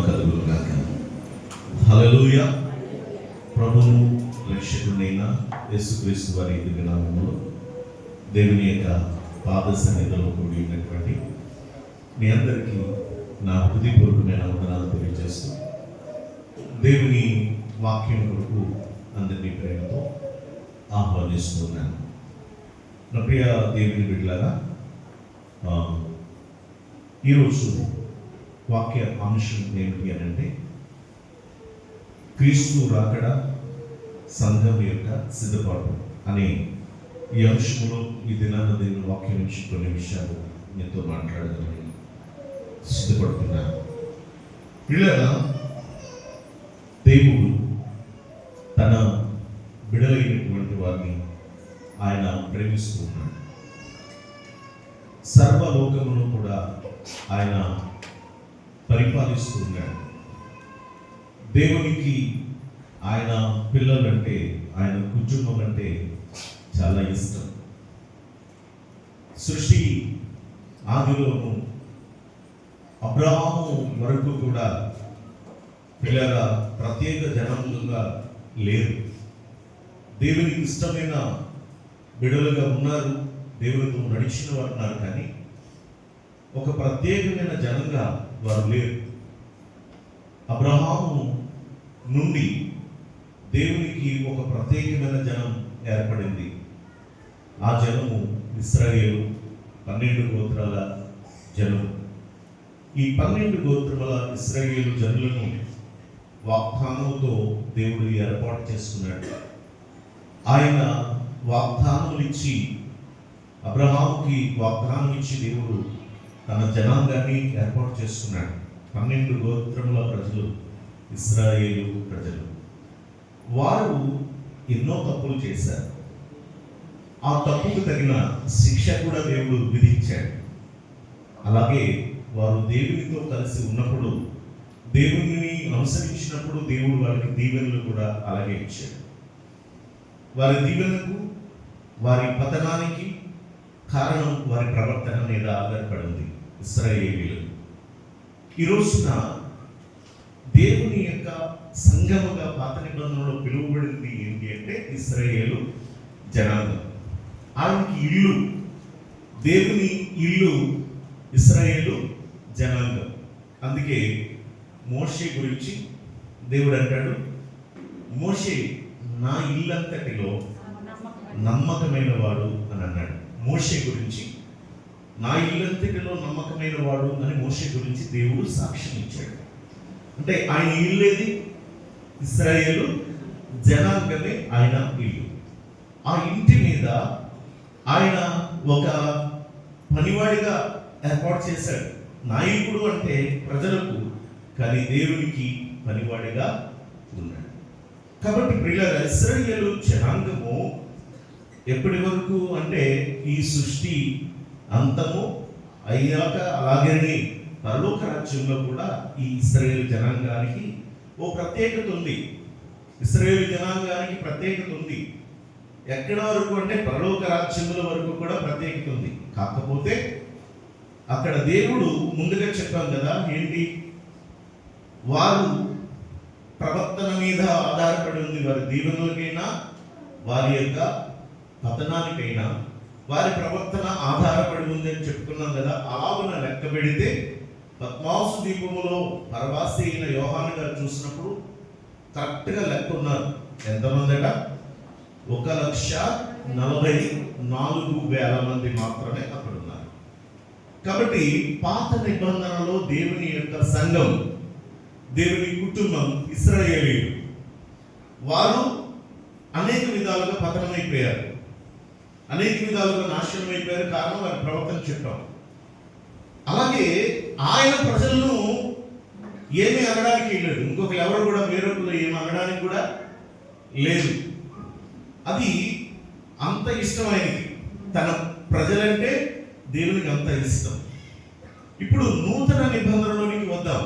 కలుగునుగాక. హల్లెలూయా. ప్రభువు రక్షకుడైన యేసుక్రీస్తు వారి దివ్యనామములో దేవుని యొక్క పాద సన్నిధిలో కూడి ఉన్నటువంటి మీ అందరికీ నా హృదయపూర్వకమైన వందనాలు తెలియజేస్తూ దేవుని వాక్యం కొరకు అందరినీ ప్రేమతో ఆహ్వానిస్తున్నాను. నా ప్రియ దేవుని బిడ్డలారా, ఈరోజు వాక్య అంశం ఏమిటి అని అంటే క్రీస్తు రాకడ, సంఘం యొక్క సిద్ధపాటు అనే ఈ అంశంలో ఈ దినాన దేవుని వాక్యం నుంచి కొన్ని విషయాలు మీతో మాట్లాడదామని సిద్ధపడుతున్నాను. పిల్లల దేవుడు తన బిడలైనటువంటి వారిని ఆయన ప్రేమిస్తూ ఉన్నాడు. సర్వలోకమును కూడా ఆయన పరిపాలిస్తూ ఉన్నాడు. దేవునికి ఆయన పిల్లలంటే, ఆయన కుటుంబం అంటే చాలా ఇష్టం. సృష్టి ఆదిలోను అబ్రహాము వరకు కూడా పిల్లల ప్రత్యేక జనములుగా లేరు. దేవునికి ఇష్టమైన బిడలుగా ఉన్నారు, దేవునితో నడిచిన వారు ఉన్నారు, కానీ ఒక ప్రత్యేకమైన జనంగా వారు లేరు. అబ్రహాము నుండి దేవునికి ఒక ప్రత్యేకమైన జనం ఏర్పడింది. ఆ జనము ఇశ్రాయేలు, 12 గోత్రాల జనము. ఈ 12 గోత్రముల ఇశ్రాయేలు జనులను వాగ్దానంతో దేవుడు ఏర్పాటు చేసుకున్నాడు. ఆయన వాగ్దానం ఇచ్చి, అబ్రహాముకి వాగ్దానం ఇచ్చి దేవుడు తన జనాంగాన్ని ఏర్పాటు చేసుకున్నాడు. 12 గోత్రముల ప్రజలు ఇశ్రాయేలు ప్రజలు. వారు ఎన్నో తప్పులు చేశారు. ఆ తప్పుకు తగిన శిక్ష కూడా దేవుడు విధించాడు. అలాగే వారు దేవునితో కలిసి ఉన్నప్పుడు, దేవుని అనుసరించినప్పుడు దేవుడు వారికి దీవెనలు కూడా అలాగే ఇచ్చాడు. వారి దీవెనలకు, వారి పతనానికి కారణం వారి ప్రవర్తన మీద ఆధారపడింది ఇశ్రాయేలీలు. ఈ రోజున దేవుని యొక్క సంఘముగా పాత నిబంధనలో పిలువబడింది ఏంటి అంటే ఇశ్రాయేలు జనాంగం. ఆయనకి ఇల్లు, దేవుని ఇల్లు ఇశ్రాయేలు జనాంగం. అందుకే మోషే గురించి దేవుడు అంటాడు, మోషే నా ఇల్లంతటిలో నమ్మకమైన వాడు అని అన్నాడు. మోషే గురించి నా ఇల్లంతటిలో నమ్మకమైన వాడు అని మోషే గురించి దేవుడు సాక్ష్యం ఇచ్చాడు. అంటే ఆయన ఇల్లేది ఇశ్రాయేలు జనాంగమే ఆయన ఇల్లు. ఆ ఇంటి మీద ఆయన ఒక పనివాడిగా ఏర్పాటు చేశాడు. నాయకుడు అంటే ప్రజలకు, కానీ దేవునికి పనివాడిగా ఉన్నాడు. కాబట్టి ప్రియులారా, ఇశ్రాయేలు జనాంగము ఎప్పటి వరకు అంటే ఈ సృష్టి అంతము అయ్యాక అలాగే పరలోక రాజ్యంలో కూడా ఈ ఇశ్రాయేలు జనాంగానికి ఓ ప్రత్యేకత ఉంది. ఇశ్రాయేలు జనాంగానికి ప్రత్యేకత ఉంది. ఎక్కడ వరకు అంటే పరలోక రాజ్యముల వరకు కూడా ప్రత్యేకత ఉంది. కాకపోతే అక్కడ దేవుడు ముందుగా చెప్పాం కదా, ఏంటి, వారు ప్రవర్తన మీద ఆధారపడి ఉంది. వారి దీవెనలకైనా వారి యొక్క పతనానికైనా వారి ప్రవర్తన ఆధారపడి ఉంది అని చెప్పుకున్నాం కదా. అలాగున లెక్క పెడితే పద్మాసు దీపములో పరవాసి అయిన యోహాను గారు చూసినప్పుడు కరెక్ట్గా లెక్క ఉన్నారు. ఎంతమందిట? 1,44,000 మంది మాత్రమే అక్కడ ఉన్నారు. కాబట్టి పాత నిబంధనలో దేవుని యొక్క సంఘం, దేవుని కుటుంబం ఇశ్రాయేలీయులు, వారు అనేక విధాలుగా పతనమైపోయారు, అనేక విధాలుగా నాశనం అయిపోయారు. కారణం వారి ప్రవర్తన చెప్పాం. అలాగే ఆయన ప్రజలను ఏమీ అనడానికి లేదు. ఇంకొకరు ఎవరు కూడా వేరొకరు ఏమి అనడానికి కూడా లేదు. అది అంత ఇష్టం ఆయనకి. తన ప్రజలంటే దేవునికి అంత ఇష్టం. ఇప్పుడు నూతన నిబంధనలోనికి వద్దాం.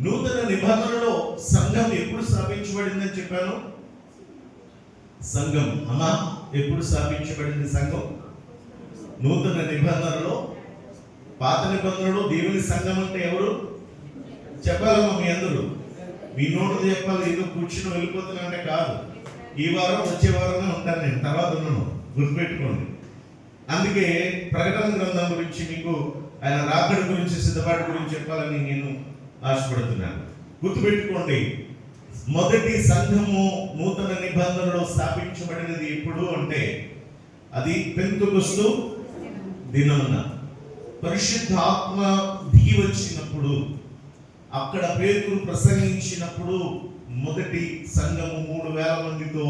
నూతన నిబంధనలో సంఘం ఎప్పుడు స్థాపించబడిందని చెప్పాను? సంఘం అమ్మా ఎప్పుడు స్థాపించబడింది? సంఘం నూతన నిబంధనలో. పాత నిబంధనలో దేవుని సంఘం అంటే ఎవరు? చెప్పాలమ్మా మీ అందరూ. మీ నోటు చెప్పాలి, ఏదో కూర్చుని వెళ్ళిపోతున్నా అంటే కాదు. ఈ వారం వచ్చే వారమే ఉంటాను నేను, తర్వాత ఉన్నాను, గుర్తుపెట్టుకోండి. అందుకే ప్రకటన గ్రంథం గురించి మీకు, ఆయన రాకడ గురించి, సిద్ధపాటు గురించి చెప్పాలని నేను ఆశపడుతున్నాను. గుర్తుపెట్టుకోండి, మొదటి సంఘము నూతన నిబంధనలో స్థాపించబడినది ఎప్పుడు అంటే అది పెంతెకొస్తు దినమున పరిశుద్ధ ఆత్మ దిగి వచ్చినప్పుడు, అక్కడ పేతురు ప్రసంగించినప్పుడు మొదటి సంఘము 3000 మందితో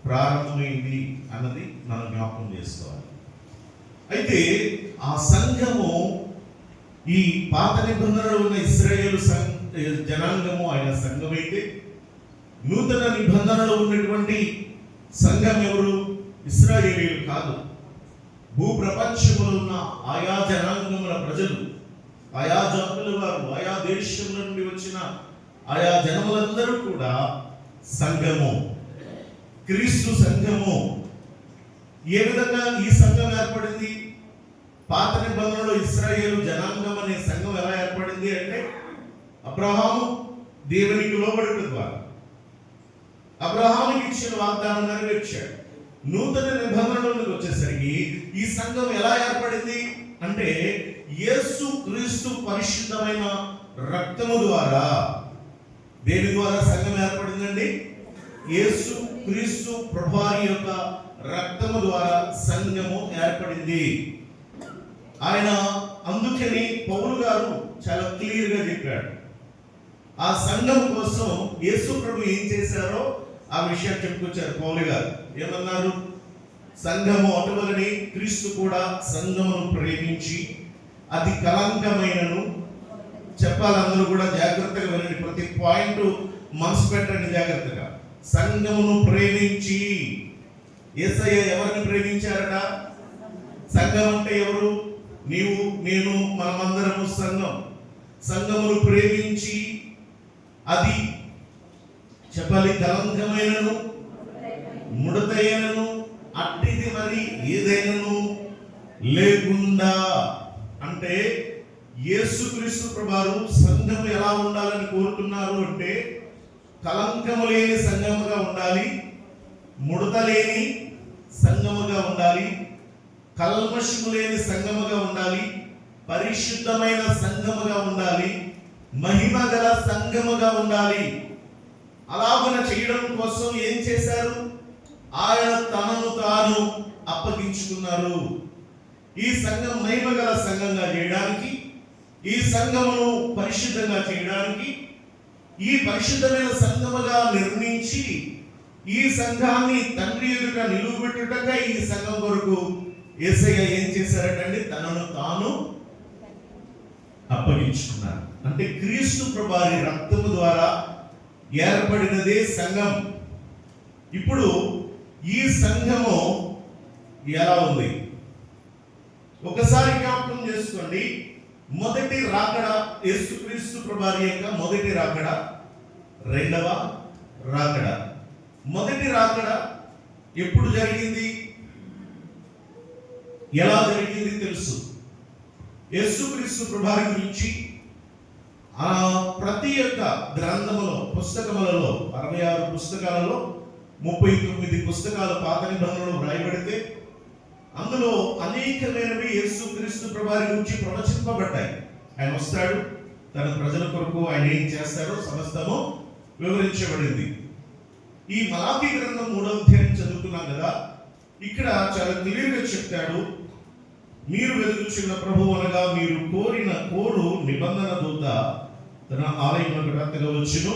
ప్రారంభమైంది అన్నది మనం జ్ఞాపకం చేసుకోవాలి. అయితే ఆ సంఘము ఈ పాత నిబంధనలో ఉన్న ఇశ్రాయేలు జనాంగము ఆయన సంఘం అయితే, నూతన నిబంధనలో ఉన్నటువంటి సంఘం ఎవరు? ఇశ్రాయేలీయులు కాదు. భూప్రపంచంలో ఉన్న ఆయా జనాంగముల ప్రజలు, ఆయా జాతుల వారు, ఆయా దేశముల నుండి వచ్చిన ఆయా జనములందరూ కూడా సంఘము, క్రీస్తు సంఘము. ఏ విధంగా ఈ సంఘం ఏర్పడింది? పాత నిబంధనలో ఇశ్రాయేలు జనాంగం అనే సంఘం ఎలా ఏర్పడింది అంటే, అబ్రహాము దేవునికి లోబడటం ద్వారా అబ్రహాముకి ఇచ్చిన వాగ్దానం నెరవేర్చాడు. నూతన నిబంధనలోకి వచ్చేసరికి ఈ సంఘం ఎలా ఏర్పడింది అంటే, యేసు క్రీస్తు పరిశుద్ధమైన రక్తము ద్వారా. దేని ద్వారా సంఘం ఏర్పడిందండి? యేసు క్రీస్తు ప్రభువారి యొక్క రక్తము ద్వారా సంఘము ఏర్పడింది. ఆయన అందుకని పౌలు గారు చాలా క్లియర్ గా చెప్పాడు. ఆ సంఘం కోసం యేసు ప్రభు ఏం చేశారో ఆ విషయం చెప్పుకొచ్చారు పౌలు గారు. ఏమన్నారు? సంఘము అటువలని క్రీస్తు కూడా సంఘమును ప్రేమించి అది కలంకమైనను. చెప్పాలందరూ కూడా జాగ్రత్తగా వినండి, ప్రతి పాయింట్ మనసు పెట్టండి జాగ్రత్తగా. సంఘమును ప్రేమించి. యేసయ్య ఎవరిని ప్రేమించారట? సంఘం అంటే ఎవరు? నీవు, నేను, మనమందరము సంఘం. సంఘమును ప్రేమించి అది చెప్పాలి కలంకమైనను ముడతైనను అట్టిది మరి ఏదైనను లేకుండా. అంటే యేసుక్రీస్తు ప్రభువారు సంఘము ఎలా ఉండాలని కోరుతున్నారు అంటే, కలంకము లేని సంఘముగా ఉండాలి, ముడత లేని సంఘముగా ఉండాలి, కల్మషము లేని సంఘముగా ఉండాలి, పరిశుద్ధమైన సంఘముగా ఉండాలి, మహిమ గల సంఘముగా ఉండాలి. అలాగున చేయడం కోసం ఏం చేశారు? ఆయన తనను తాను అప్పగించుకున్నారు. ఈ సంఘం మహిమ గల సంఘంగా చేయడానికి, ఈ సంఘమును పరిశుద్ధంగా చేయడానికి, ఈ పరిశుద్ధమైన సంఘముగా నిర్మించి ఈ సంఘాన్ని తండ్రి ఎదుట నిలువబెట్టుటగా ఈ సంఘం కొరకు యేసయ్య ఏం చేశారటండి? తనను తాను అప్పగించుకున్నారు. అంటే క్రీస్తు ప్రభువారి రక్తము ద్వారా ఏర్పడినదే సంఘం. ఇప్పుడు ఈ సంఘము ఎలా ఉంది ఒకసారి జ్ఞాపకం చేసుకోండి. మొదటి రాకడ, యేసుక్రీస్తు ప్రభువారి యొక్క మొదటి రాకడ, రెండవ రాకడ. మొదటి రాకడ ఎప్పుడు జరిగింది? ఎలా జరిగింది తెలుసు. యేసుక్రీస్తు ప్రభువారి గురించి ప్రతి ఒక్క గ్రంథములో, పుస్తకములలో 66 పుస్తకాలలో 39 పుస్తకాలు పాత నిబంధనలో వ్రాయబడితే అందులో అనేకమైనవి యేసుక్రీస్తు ప్రభువారి గురించి ప్రవచింపబడ్డాయి. ఆయన వస్తాడు, తన ప్రజల కొరకు ఆయన ఏం చేస్తారో సమస్తము వివరించబడింది. ఈ మలాకీ గ్రంథం 3వ అధ్యాయం చదువుతున్నాం కదా, ఇక్కడ చాలా క్లియర్గా చెప్తాడు, మీరు వెలుగుచున్న ప్రభు అనగా మీరు కోరు నిబంధన దూత తన ఆలయమునకు రత్తగా వచ్చును.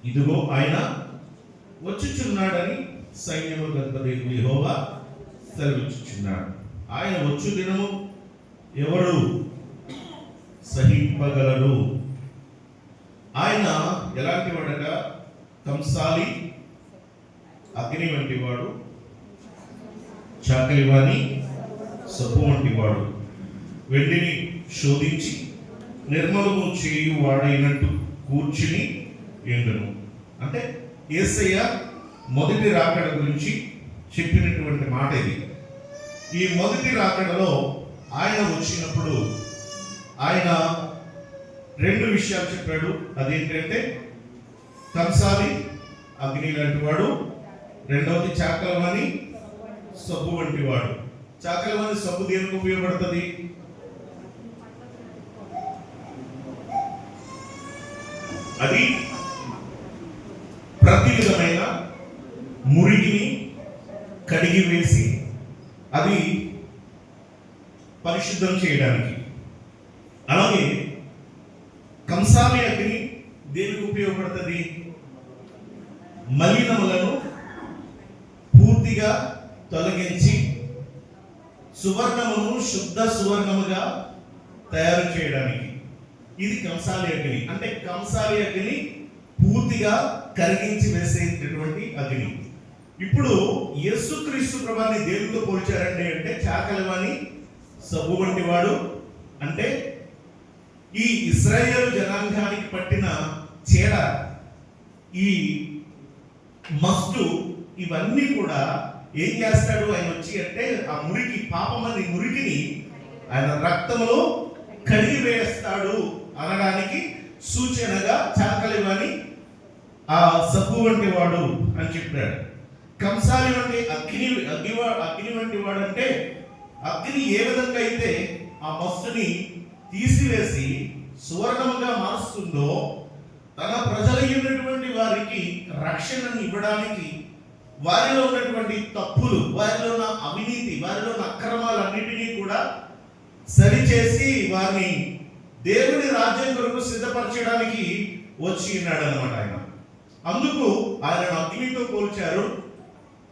ఇదిగో ఆయన వచ్చుచున్నాడని సైన్యములకు అధిపతి యెహోవా సెలవిచ్చుచున్నాడు. ఆయన వచ్చు దినము ఎవరు సహింపగలరు? ఆయన ఎలాంటి వాడట? కంసాలి అగ్ని వంటి వాడు, చాకలివాని సబ్బు వంటి వాడు, వెండిని శోధించి నిర్మలము చేయు వాడైనట్టు కూర్చుని ఎండును. అంటే యేసయ్య మొదటి రాకడ గురించి చెప్పినటువంటి మాట ఇది. ఈ మొదటి రాకడలో ఆయన వచ్చినప్పుడు ఆయన రెండు విషయాలు చెప్పాడు. అదేంటంటే కంసాలి అగ్ని లాంటి వాడు, రెండవది చాకలమని సబ్బు వంటి వాడు. చాకలమని సబ్బు దేనికి ఉపయోగపడుతుంది? అది ప్రతి విధమైన మురికిని కడిగి వేసి అది పరిశుద్ధం చేయడానికి. అలాగే కంసాలి అగ్ని దేనికి ఉపయోగపడుతుంది? మలినములను పూర్తిగా తొలగించి సువర్ణమును శుద్ధ సువర్ణముగా తయారు చేయడానికి. ఇది కంసాలి అగ్ని. అంటే కంసాలి అగ్ని పూర్తిగా కరిగించి వేసేటటువంటి అగ్ని. ఇప్పుడు యేసుక్రీస్తు ప్రభువుని దేవునితో పోల్చారండి అంటే చాకలమని సబ్బు వంటి వాడు. అంటే ఈ ఇశ్రాయేలు జనాంగానికి పట్టిన చీడ, ఈ మస్టు, ఇవన్నీ కూడా ఏం చేస్తాడు ఆయన వచ్చి అంటే ఆ మురికి, పాపమని మురికిని ఆయన రక్తంలో కడిగి వేస్తాడు అనడానికి సూచనగా చాకలివని ఆ సబ్బు వంటి వాడు అని చెప్పాడు. కంసాలి వంటి అగ్ని వంటి వాడు అంటే అగ్ని ఏ విధంగా అయితే ఆ మస్తుని తీసివేసి సువర్ణముగా మారుస్తుందో తన ప్రజలైనటువంటి వారికి రక్షణను ఇవ్వడానికి, వారిలో ఉన్నటువంటి తప్పులు, వారిలో ఉన్న అవినీతి, వారిలో ఉన్న అక్రమాలన్నిటినీ కూడా సరిచేసి వారిని దేవుని రాజ్యం కొరకు సిద్ధపరచడానికి వచ్చి ఉన్నాడు అన్నమాట ఆయన. అందుకు ఆయనను అగ్నితో పోల్చారు,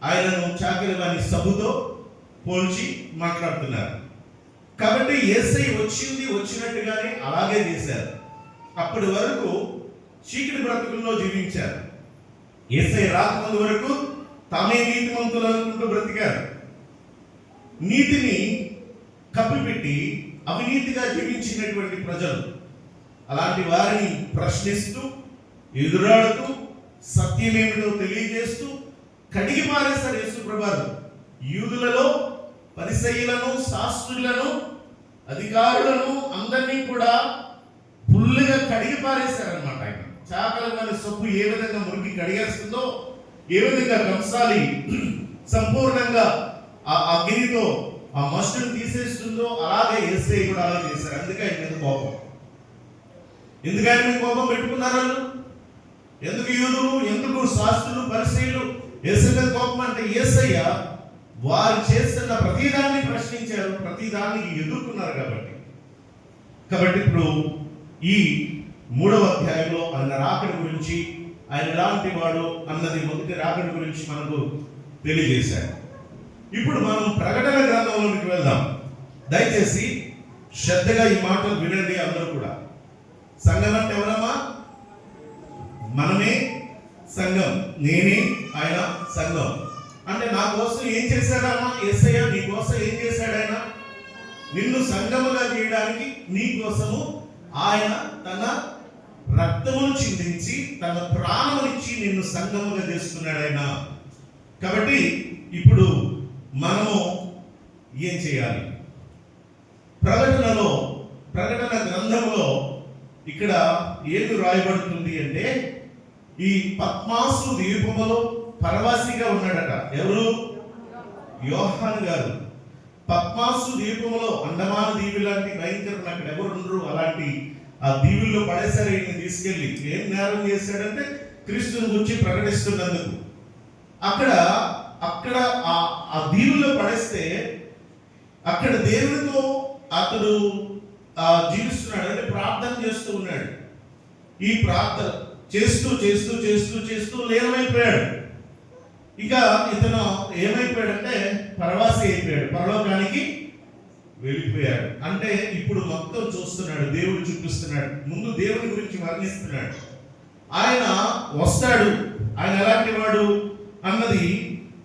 ఆయనను చాకలివాని సబ్బుతో పోల్చి మాట్లాడుతున్నారు. కాబట్టి యేసై వచ్చినట్టుగానే అలాగే చేశారు. అప్పటి వరకు చీకటి బ్రతుకుల్లో జీవించారు. యేసై రాకముందు వరకు తామే నీతిమంతులు అనుకుంటూ బ్రతికారు. నీతిని కప్పిపెట్టి అవినీతిగా జీవించినటువంటి ప్రజలు అలాంటి వారిని ప్రశ్నిస్తూ, ఎదురాడుతూ, సత్యమేమిటో తెలియజేస్తూ కడిగి పారేశారు యేసు ప్రభువు. యూదులలో పరిసయ్యులను, శాస్త్రులను, అధికారులను అందరినీ కూడా ఫుల్లుగా కడిగి పారేశారనమాట ఆయన. చాకలమని సబ్బు ఏ విధంగా మురికి కడిగేస్తుందో, ఏ విధంగా కంసాలి సంపూర్ణంగా ఆ అగ్నితో ఆ మస్టును తీసేస్తుందో, అలాగే యేసయ్య కూడా అలా చేశారు. అందుకే ఆయన మీద కోపం. ఎందుకని మీరు కోపం పెట్టుకున్నారు? ఎందుకు యూదులు, ఎందుకు శాస్త్రులు, పరిసయ్యులు యేసయ్య మీద కోపం అంటే యేసయ్య వారు చేస్తున్న ప్రతిదాన్ని ప్రశ్నించారు, ప్రతిదానికి ఎదుర్కొన్నారు కాబట్టి ఇప్పుడు ఈ 3వ అధ్యాయంలో ఆయన రాకడ గురించి, ఆయన ఎలాంటి వాడు అన్నది మొదటి రాకడ గురించి మనకు తెలియజేశాడు. ఇప్పుడు మనం ప్రకటన గ్రంథంలోకి వెళ్దాం. దయచేసి శ్రద్ధగా ఈ మాటలు వినండి అందరూ కూడా. సంఘం అంటే ఎవరమ్మా? మనమే సంఘం, నేనే ఆయన సంఘం. అంటే నా కోసం ఏం చేశాడమ్మా యేసయ్య? నీ కోసం ఏం చేశాడు ఆయన? నిన్ను సంఘముగా చేయడానికి నీ కోసము ఆయన తన రక్తమును చిందించి, తన ప్రాణమునిచ్చి నిన్ను సంఘముగా చేసుకున్నాడు ఆయన. కాబట్టి ఇప్పుడు మనము ఏం చేయాలి? ప్రకటన గ్రంథంలో ఇక్కడ ఏది రాయబడుతుంది అంటే, ఈ పద్మాసు ద్వీపములో పరవాసిగా ఉన్నాడట. ఎవరు? యోహాను గారు. పద్మాసు ద్వీపంలో, అండమాన దీవి లాంటి భయంకరులు అక్కడ ఎవరు ఉండరు. అలాంటి ఆ దీవుల్లో పడేశారు ఈయన తీసుకెళ్ళి. ఏం నేరం చేశాడంటే క్రీస్తుని గురించి ప్రకటిస్తున్నందుకు. అక్కడ ఆ దీవుల్లో పడేస్తే అక్కడ దేవునితో అతడు జీవిస్తున్నాడు, అంటే ప్రార్థన చేస్తూ ఉన్నాడు. ఈ ప్రార్థన చేస్తూ చేస్తూ చేస్తూ చేస్తూ లీనమైపోయాడు. ఇక ఇతను ఏమైపోయాడంటే పరవాసి అయిపోయాడు, పరలోకానికి వెళ్ళిపోయాడు. అంటే ఇప్పుడు మొత్తం చూస్తున్నాడు, దేవుడు చూపిస్తున్నాడు, ముందు దేవుని గురించి వర్ణిస్తున్నాడు. ఆయన వస్తాడు, ఆయన ఎలాంటి వాడు అన్నది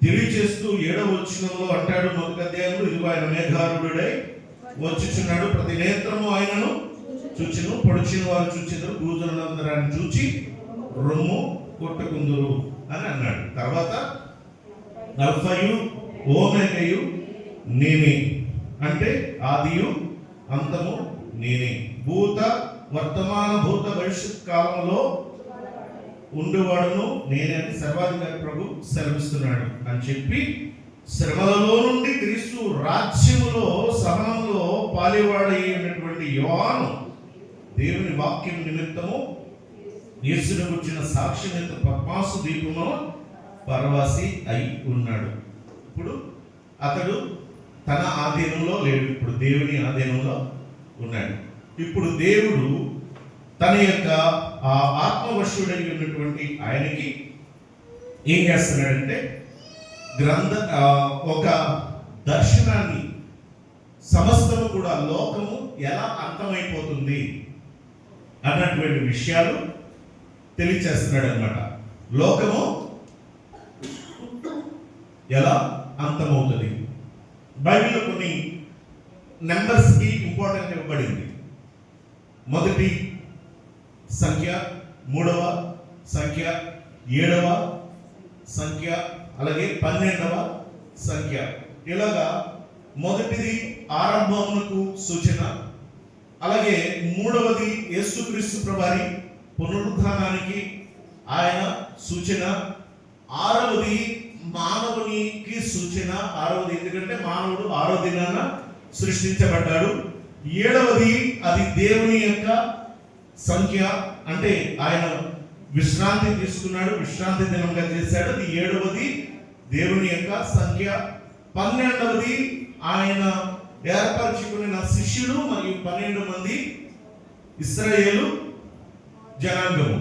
తెలియచేస్తూ 7వ వచనంలో అంటాడు, మొదటి అధ్యాయంలో, ఇదిగో ఆయన మేఘారూఢుడై వచ్చుచున్నాడు, ప్రతి నేత్రము ఆయనను చూచెను, పొడిచిన వారు చూచెదరు, భూజనులందరూ ఆయన చూచి రొమ్ము కొట్టుకుందురు అని అన్నాడు. తర్వాత అల్ఫయు ఓమెగయు నేనే, అంటే ఆదియు అంతము నేనే, భూత వర్తమాన భూత భవిష్యత్ కాలంలో ఉండేవాడును నేనే అని సర్వాధికారి ప్రభు సెలవిస్తున్నాడు అని చెప్పి, శ్రమలలో నుండి క్రీస్తు రాజ్యములో సహనంలో పాలివాడై ఉన్నటువంటి యోహాను దేవుని వాక్యం నిమిత్తము యేసును గురించిన సాక్ష్యం పద్మాసు దీపంలో పరవాసి అయి ఉన్నాడు. ఇప్పుడు అతడు తన ఆధీనంలో లేడు, ఇప్పుడు దేవుని ఆధీనంలో ఉన్నాడు. ఇప్పుడు దేవుడు తన యొక్క ఆ ఆత్మవశుడై ఉన్నటువంటి ఆయనకి ఏం చేస్తున్నాడంటే ఒక దర్శనాన్ని, సమస్తము కూడా లోకము ఎలా అంతమైపోతుంది అన్నటువంటి విషయాలు తెలియచేస్తున్నాడు అనమాట. లోకము ఎలా అంతమవుతుంది. బైబిల్లో కొన్ని నెంబర్స్కి ఇంపార్టెంట్ ఇవ్వబడింది. మొదటి సంఖ్య, మూడవ సంఖ్య, 7వ సంఖ్య, అలాగే 12వ సంఖ్య. ఇలాగా మొదటిది ఆరంభమునకు సూచన, అలాగే మూడవది యేసుక్రీస్తు ప్రభువారి పునరుద్ధానానికి ఆయన సూచన, 6వది మానవునికి సూచన. 6వది ఎందుకంటే మానవుడు 6వ దినాన సృష్టించబడ్డాడు. 7వది అది దేవుని యొక్క సంఖ్య, అంటే ఆయన విశ్రాంతి తీసుకున్నాడు, విశ్రాంతి దినంగా చేశాడు. అది 7వది దేవుని యొక్క సంఖ్య. 12వది ఆయన ఏర్పరచుకున్న శిష్యులు మరియు 12 మంది ఇశ్రాయేలు జనాంగము.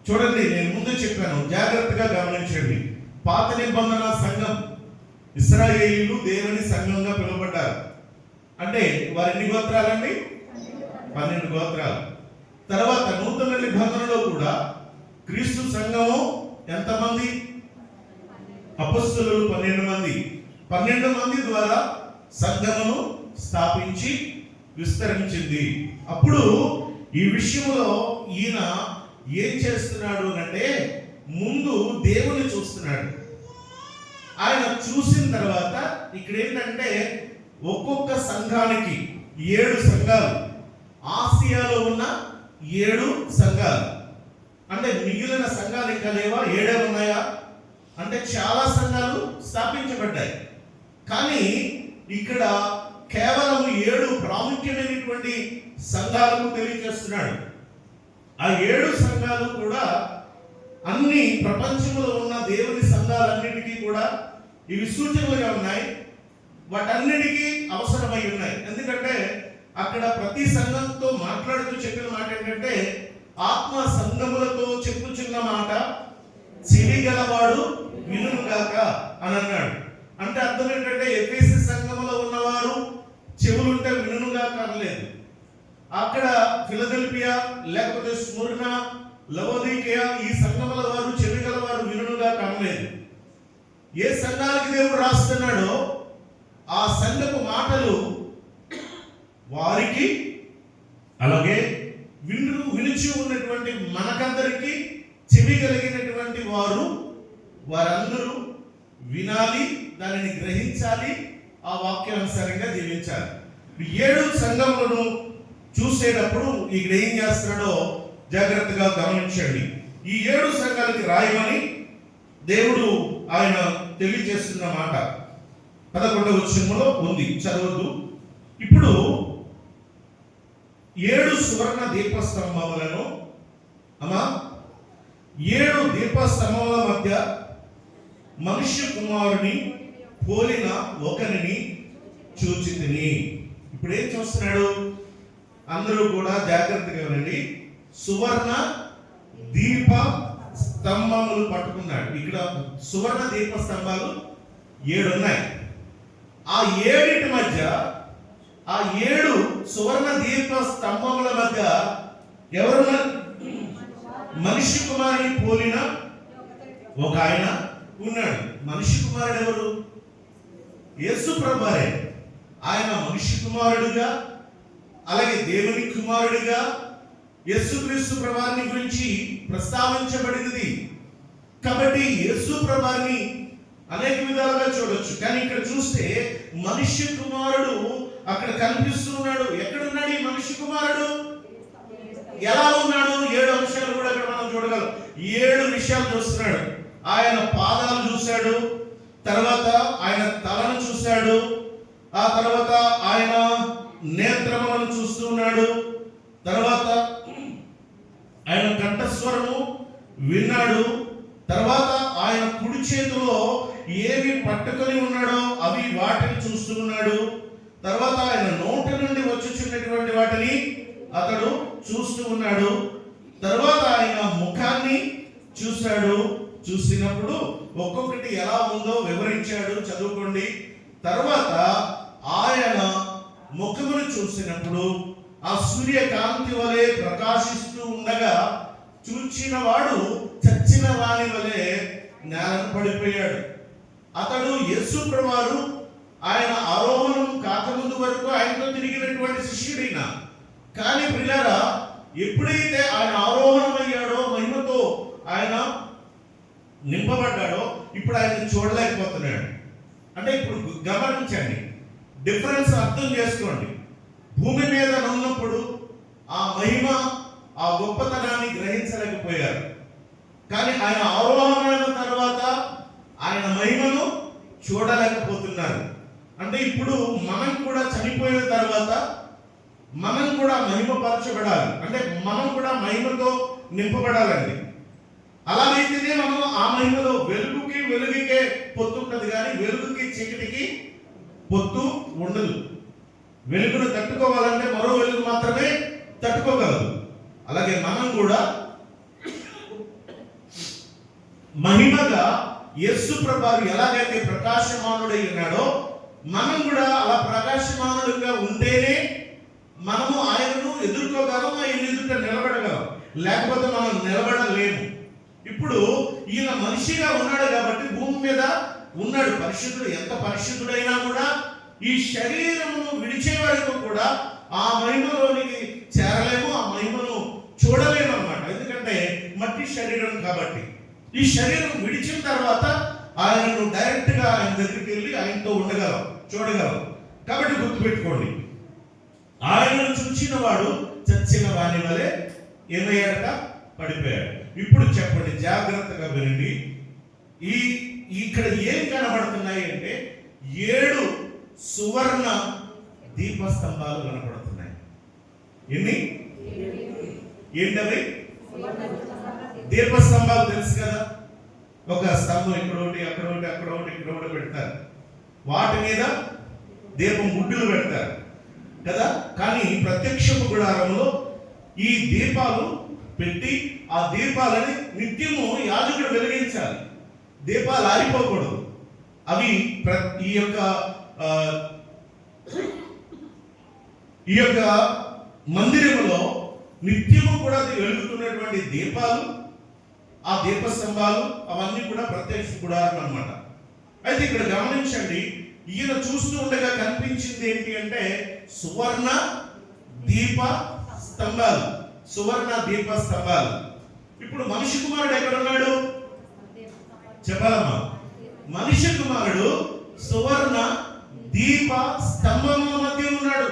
చూడండి, నేను ముందు చెప్పాను, జాగ్రత్తగా గమనించండి. పాత నిబంధన సంఘం ఇశ్రాయేలీలు దేవుని సంఘంగా పిలువబడ్డారు. అంటే వారి ఎన్ని గోత్రాలండి? 12 గోత్రాలు. తర్వాత నూతన నిబంధనలో కూడా క్రీస్తు సంఘము ఎంతమంది? అపొస్తలులు 12 మంది. 12 మంది ద్వారా సంఘమును స్థాపించి విస్తరించింది. అప్పుడు ఈ విషయంలో ఈయన ఏం చేస్తున్నాడు అంటే ముందు దేవుని చూస్తున్నాడు. ఆయన చూసిన తర్వాత ఇక్కడ ఏంటంటే ఒక్కొక్క సంఘానికి 7 సంఘాలు, ఆసియాలో ఉన్న 7 సంఘాలు, అంటే మిగిలిన సంఘాలు ఇంకా లేవా? 7 ఉన్నాయా అంటే చాలా సంఘాలు స్థాపించబడ్డాయి. కానీ ఇక్కడ కేవలం 7 ప్రాముఖ్యమైనటువంటి సంఘాలకు తెలియజేస్తున్నాడు. ఆ 7 సంఘాలు కూడా అన్ని ప్రపంచంలో ఉన్న దేవుని సంఘాలన్నిటికీ కూడా ఇవి సూచనలుగా ఉన్నాయి. వాటన్నిటికీ అవసరమై ఉన్నాయి. ఎందుకంటే అక్కడ ప్రతి సంఘంతో మాట్లాడుతూ చెప్పిన మాట ఏంటంటే ఆత్మ సంఘములతో చెప్పుచున్న మాట చెవి గలవాడు వినుగాక అని అన్నాడు. అంటే అర్థం ఏంటంటే ఎఫెసీ సంఘములో ఉన్నవారు చెవులుంటే వినుగాక అనలేదు. అక్కడ ఫిలదెల్ఫియా లేకపోతే స్ముర్ణ, లవోదికయ ఈ సంఘముల వారు చెవి గలవారు వినుగాక అనలేదు. ఏ సంఘానికి దేవుడు రాస్తున్నాడో ఆ సంఘపు మాటలు వారికి, అలాగే వినిచి ఉన్నటువంటి మనకందరికి చెవి కలిగినటువంటి వారందరూ వినాలి, దానిని గ్రహించాలి, ఆ వాక్యానుసారంగా జీవించాలి. 7 సంఘములను చూసేటప్పుడు ఇక్కడ ఏం చేస్తున్నాడో జాగ్రత్తగా గమనించండి. ఈ 7 సంఘాలకి రాయమని దేవుడు ఆయన తెలియజేస్తున్న మాట 11వ వచనంలో ఉంది, చదవద్దు. ఇప్పుడు 7 సువర్ణ దీపస్తంభములను, 7 దీపస్తంభముల మధ్య మనుష్య కుమారుని పోలిన ఒకరిని చూచితిని. ఇప్పుడు ఏం చూస్తున్నాడు? అందరూ కూడా జాగ్రత్తగా వినండి. సువర్ణ దీప స్తంభములు పట్టుకున్నాడు. ఇక్కడ సువర్ణ దీప స్తంభాలు 7 ఉన్నాయి. ఆ 7 మధ్య, ఆ 7 సువర్ణ దీప స్తంభముల మధ్య ఎవరున్నారు? మనిషి కుమారుని పోలిన ఒక ఆయన ఉన్నాడు. మనిషి కుమారుడు ఎవరు? యేసు ప్రభువారే. ఆయన మనిషి కుమారుడుగా, అలాగే దేవుని కుమారుడిగా యేసుక్రీస్తు ప్రభువారిని గురించి ప్రస్తావించబడినది. కాబట్టి యేసు ప్రభువారిని అనేక విధాలుగా చూడొచ్చు. కానీ ఇక్కడ చూస్తే మనిషి కుమారుడు అక్కడ కనిపిస్తున్నాడు. ఎక్కడున్నాడు ఈ మనిషి కుమారుడు? ఎలా ఉన్నాడు? 7 అంశాలు కూడా ఇక్కడ మనం చూడగలం. 7 విషయాలు చూస్తున్నాడు. ఆయన పాదాలు చూశాడు, తర్వాత ఆయన తలను చూశాడు, ఆ తర్వాత ఆయన నేత్రములను చూస్తున్నాడు, తర్వాత ఆయన కంఠస్వరము విన్నాడు, తర్వాత ఆయన కుడి చేతిలో ఏవి పట్టుకొని ఉన్నాడో అవి వాటిని చూస్తున్నాడు, తర్వాత ఆయన నోటి నుండి వచ్చుచున్నటువంటి వాటిని అతడు చూస్తూ ఉన్నాడు, తర్వాత ఆయన ముఖాన్ని చూశాడు. చూసినప్పుడు ఒక్కొక్కటి ఎలా ఉందో వివరించాడు, చదువుకోండి. తర్వాత ఆయన ముఖమును చూసినప్పుడు ఆ సూర్యకాంతి వలె ప్రకాశిస్తూ ఉండగా చూచిన వాడు చచ్చిన వాని వలె నేలను పడిపోయాడు. అతడు యేసు ప్రభువారు ఆయన ఆరోహణం కాకముందు వరకు ఆయనతో తిరిగినటువంటి శిష్యుడైన, కానీ ప్రియులారా ఎప్పుడైతే ఆయన ఆరోహణం అయ్యాడో, మహిమతో ఆయన నింపబడ్డాడో, ఇప్పుడు ఆయన చూడలేకపోతున్నాడు. అంటే ఇప్పుడు గమనించండి, డిఫరెన్స్ అర్థం చేసుకోండి. భూమి మీద ఉన్నప్పుడు ఆ మహిమ, ఆ గొప్పతనాన్ని గ్రహించలేకపోయారు. కానీ ఆయన ఆరోహణమైన తర్వాత ఆయన మహిమను చూడలేకపోతున్నారు. అంటే ఇప్పుడు మనం కూడా చనిపోయిన తర్వాత మనం కూడా మహిమపరచబడాలి. అంటే మనం కూడా మహిమతో నింపబడాలండి. అలాగైతేనే మనం ఆ మహిమలో వెలుగుకి వెలుగుకే పొత్తు ఉంటుంది, కానీ వెలుగుకి చీకటికి పొత్తు ఉండదు. వెలుగును తట్టుకోవాలంటే మరో వెలుగు మాత్రమే తట్టుకోగలదు. అలాగే మనం కూడా మహిమగా యేసు ప్రభువు ఎలాగైతే ప్రకాశమానుడై ఉన్నాడో, మనం కూడా అలా ప్రకాశమానుడుగా ఉంటేనే మనము ఆయనను ఎదుర్కోగలం, ఆయన ఎదుట నిలబడగలం. లేకపోతే మనం నిలబడలేము. ఇప్పుడు ఈయన మనిషిగా ఉన్నాడు కాబట్టి భూమి మీద ఉన్నాడు, పరిశుద్ధుడు. ఎంత పరిశుద్ధుడైనా కూడా ఈ శరీరమును విడిచే వరకు కూడా ఆ మహిమలోనికి చేరలేము, ఆ మహిమను చూడలేము అన్నమాట. ఎందుకంటే మట్టి శరీరం కాబట్టి. ఈ శరీరం విడిచిన తర్వాత ఆయనను డైరెక్ట్ గా ఆయన దగ్గరికి వెళ్ళి ఆయనతో ఉండగలం, చూడగలం. కాబట్టి గుర్తుపెట్టుకోండి, ఆయనను చూచిన వాడు చచ్చిన వాని వలె ఏమయ్యాడట? పడిపోయాడు. ఇప్పుడు చెప్పండి, జాగ్రత్తగా వినండి. ఇక్కడ ఏం కనబడుతున్నాయి అంటే 7 సువర్ణ దీపస్తంభాలు కనబడుతున్నాయి. ఎన్ని? ఏంటవి? దీపస్తంభాలు తెలుసు కదా. ఒక స్తంభం ఇక్కడ ఒకటి, అక్కడ ఒకటి, అక్కడ ఒకటి, ఇక్కడ ఒకటి పెడతారు. వాటి మీద దీపం ముడ్డులు పెడతారు కదా. కానీ ప్రత్యక్షపు గుడారంలో ఈ దీపాలు పెట్టి ఆ దీపాలని నిత్యము యాజకుడు వెలిగించాలి. దీపాలు ఆరిపోకూడదు. అవి ఈ యొక్క మందిరములో నిత్యము కూడా వెలుగుతున్నటువంటి దీపాలు, ఆ దీపస్తంభాలు అవన్నీ కూడా ప్రత్యక్ష గుడారం అన్నమాట. అయితే ఇక్కడ గమనించండి, ఈయన చూస్తూ ఉండగా కనిపించింది ఏంటి అంటే సువర్ణ దీప స్తంభాలు, సువర్ణ దీప స్తంభాలు. ఇప్పుడు మనిషి కుమారుడు ఎక్కడున్నాడు చెప్పాలమ్మా? మనిషి కుమారుడు సువర్ణ దీప స్తంభముల మధ్య ఉన్నాడు.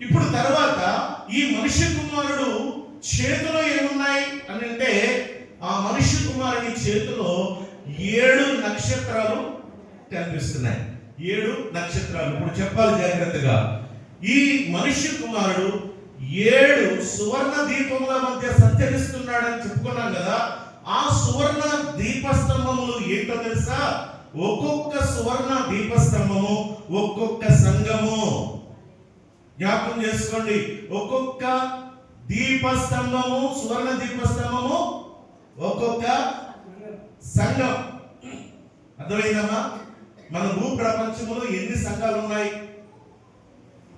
ఇప్పుడు తర్వాత ఈ మనిషి కుమారుడు చేతిలో ఏమున్నాయి అని అంటే, ఆ మనిషి కుమారుని చేతిలో 7 నక్షత్రాలు కనిపిస్తున్నాయి. 7 నక్షత్రాలు. ఇప్పుడు చెప్పాలి జాగ్రత్తగా, ఈ మనిషి కుమారుడు 7 సువర్ణ దీపముల మధ్య సంచరిస్తున్నాడని చెప్పుకున్నాం కదా. ఆ సువర్ణ దీపస్తంభములు ఏంటో తెలుసా? ఒక్కొక్క సువర్ణ దీపస్తంభము ఒక్కొక్క సంఘము. జ్ఞాపకం చేసుకోండి, ఒక్కొక్క దీపస్తంభము, సువర్ణ దీపస్తంభము ఒక్కొక్క సంఘం. అర్థమైందమ్మా? మన భూ ప్రపంచంలో ఎన్ని సంఘాలు ఉన్నాయి?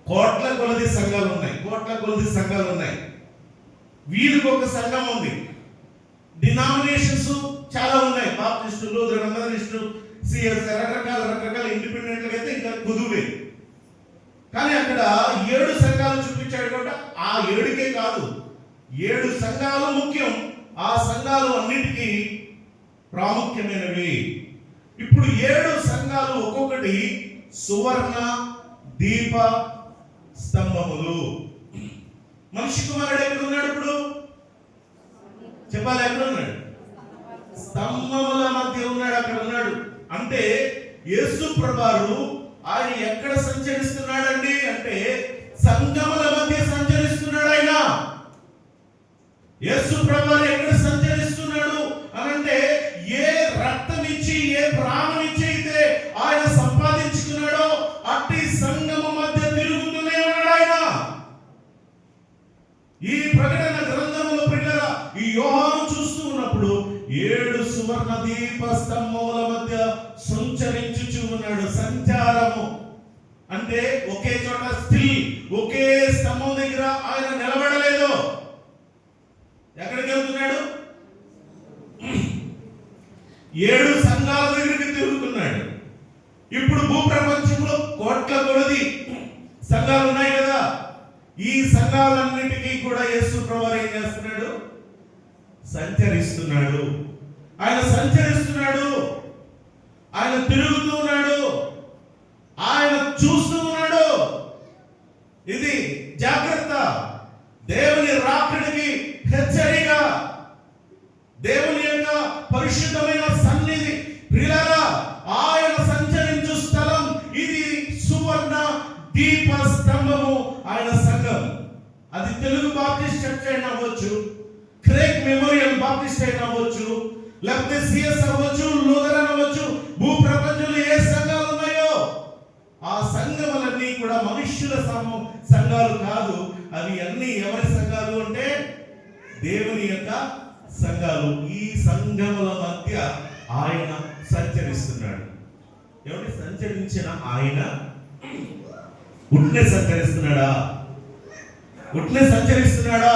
కోట్ల కొలది సంఘాలు ఉన్నాయి, కోట్ల కొలది సంఘాలు ఉన్నాయి. వీరికి ఒక సంఘం ఉంది. డినామినేషన్స్ చాలా ఉన్నాయి. బాప్టిస్టు, లూథరన్, మెథడిస్టు, సిఎస్, రకరకాల ఇండిపెండెంట్ అయితే ఇంకా కుదువే. కానీ అక్కడ 7 సంఘాలు చూపించాడు కాబట్టి ఆ 7కే కాదు, 7 సంఘాలు ముఖ్యం. ఆ సంఘాలు అన్నిటికీ ప్రాముఖ్యమైనవి. ఇప్పుడు 7 సంఘాలు ఒక్కొక్కటి సువర్ణ దీప స్తంభములు. మనిషి కుమారుడు ఎక్కడ ఉన్నాడు ఇప్పుడు? చెప్పాలి, ఎక్కడ ఉన్నాడు? స్తంభముల మధ్య ఉన్నాడు, అక్కడ ఉన్నాడు. అంటే యేసు ప్రభువు ఆయన ఎక్కడ సంచరిస్తున్నాడండి అంటే సంగముల మధ్య సంచరిస్తున్నాడు. ఆయన యేసు ప్రభువు ఎక్కడ సంచరిస్తున్నాడు అనంటే ఏ రక్తం ఇచ్చి ఏ ప్రాణం ఇచ్చి అయితే ఆయన సంపాదించుకున్నాడో అట్టి సంగమ మధ్య తిరుగుతూనే ఉన్నాడు ఆయన. ఈ ప్రకటన గ్రంథంలో పిల్లల ఈ యోహాను చూస్తూ ఉన్నప్పుడు 7 సువర్ణ దీప స్తంభముల మధ్య సంచరించుచు ఉన్నాడు. సంచారము అంటే ఒకే చోట స్టిల్ ఒకే స్తంభం దగ్గర ఆయన నిలబడలేదు. ఎక్కడికి వెళ్తున్నాడు? 7 సంఘాల దగ్గరికి తిరుగుతున్నాడు. ఇప్పుడు భూప్రపంచంలో కోట్ల కొలది సంఘాలు ఉన్నాయి కదా. ఈ సంఘాలన్నిటికీ కూడా యేసు ప్రభువు ఏం చేస్తున్నాడు? సంచరిస్తున్నాడు. ఆయన సంచరిస్తున్నాడు, ఆయన తిరుగుతూ ఉన్నాడు, ఆయన చూస్తూ ఉన్నాడు. ఇది జాగ్రత్త, దేవుని రాకడికి హెచ్చరిక. దేవుని యొక్క పరిశుద్ధమైన సన్నిధి ప్రియులారా, ఆయన సంచరించు స్థలం ఇది. సువర్ణ దీప స్తంభము ఆయన సంఘం. అది తెలుగు బాప్టిస్ట్ చర్చ్ అయినా అవ్వచ్చు, క్రేక్ మెమోరియల్ బాప్టిస్ట్ అయినా అవ్వచ్చు, లేకపోతే సిఎస్ అవ్వచ్చు, లూథరన్ అవ్వచ్చు. భూ ప్రపంచంలో ఏ సంఘాలు ఉన్నాయో ఆ సంఘములన్నీ కూడా మనుష్యుల సంఘాలు కాదు. అవి అన్ని ఎవరి సంఘాలు అంటే దేవుని యొక్క సంఘాలు. ఈ సంఘముల మధ్య ఆయన సంచరిస్తున్నాడు. ఎవరి సంచరించిన ఆయన ఉట్నే సంచరిస్తున్నాడా? ఉట్నే సంచరిస్తున్నాడా?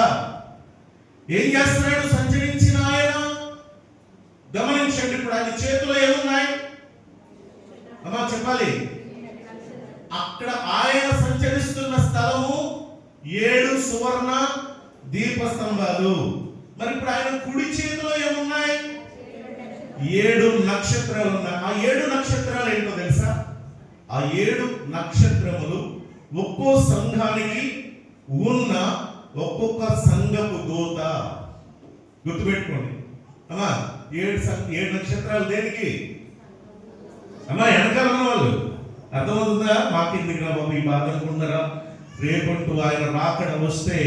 ఏం చేస్తున్నాడు సంచరించిన ఆయన? గమనించండి. ఇప్పుడు ఆయన చేతిలో ఏమున్నాయి అమ్మా చెప్పాలి. అక్కడ ఆయన సంచరిస్తున్న స్థలము 7 సువర్ణ దీపస్తంభాలు. మరి ఇప్పుడు ఆయన కుడి చేతిలో ఏమున్నాయి? 7 నక్షత్రాలు ఉన్నాయి. ఆ 7 నక్షత్రాలు ఏంటో తెలుసా? ఆ 7 నక్షత్రములు ఒక్కో సంఘానికి ఉన్న ఒక్కొక్క సంఘపు దూత. గుర్తుపెట్టుకోండి అమ్మా. 7 నక్షత్రాలు దేనికి అమ్మా? వెనకాల ఉన్న వాళ్ళు అర్థమవుతుందా? మాకెందుకు రా బాబు ఈ బాధ అనుకున్నారా? రేపంటూ ఆయన రాకడ వస్తే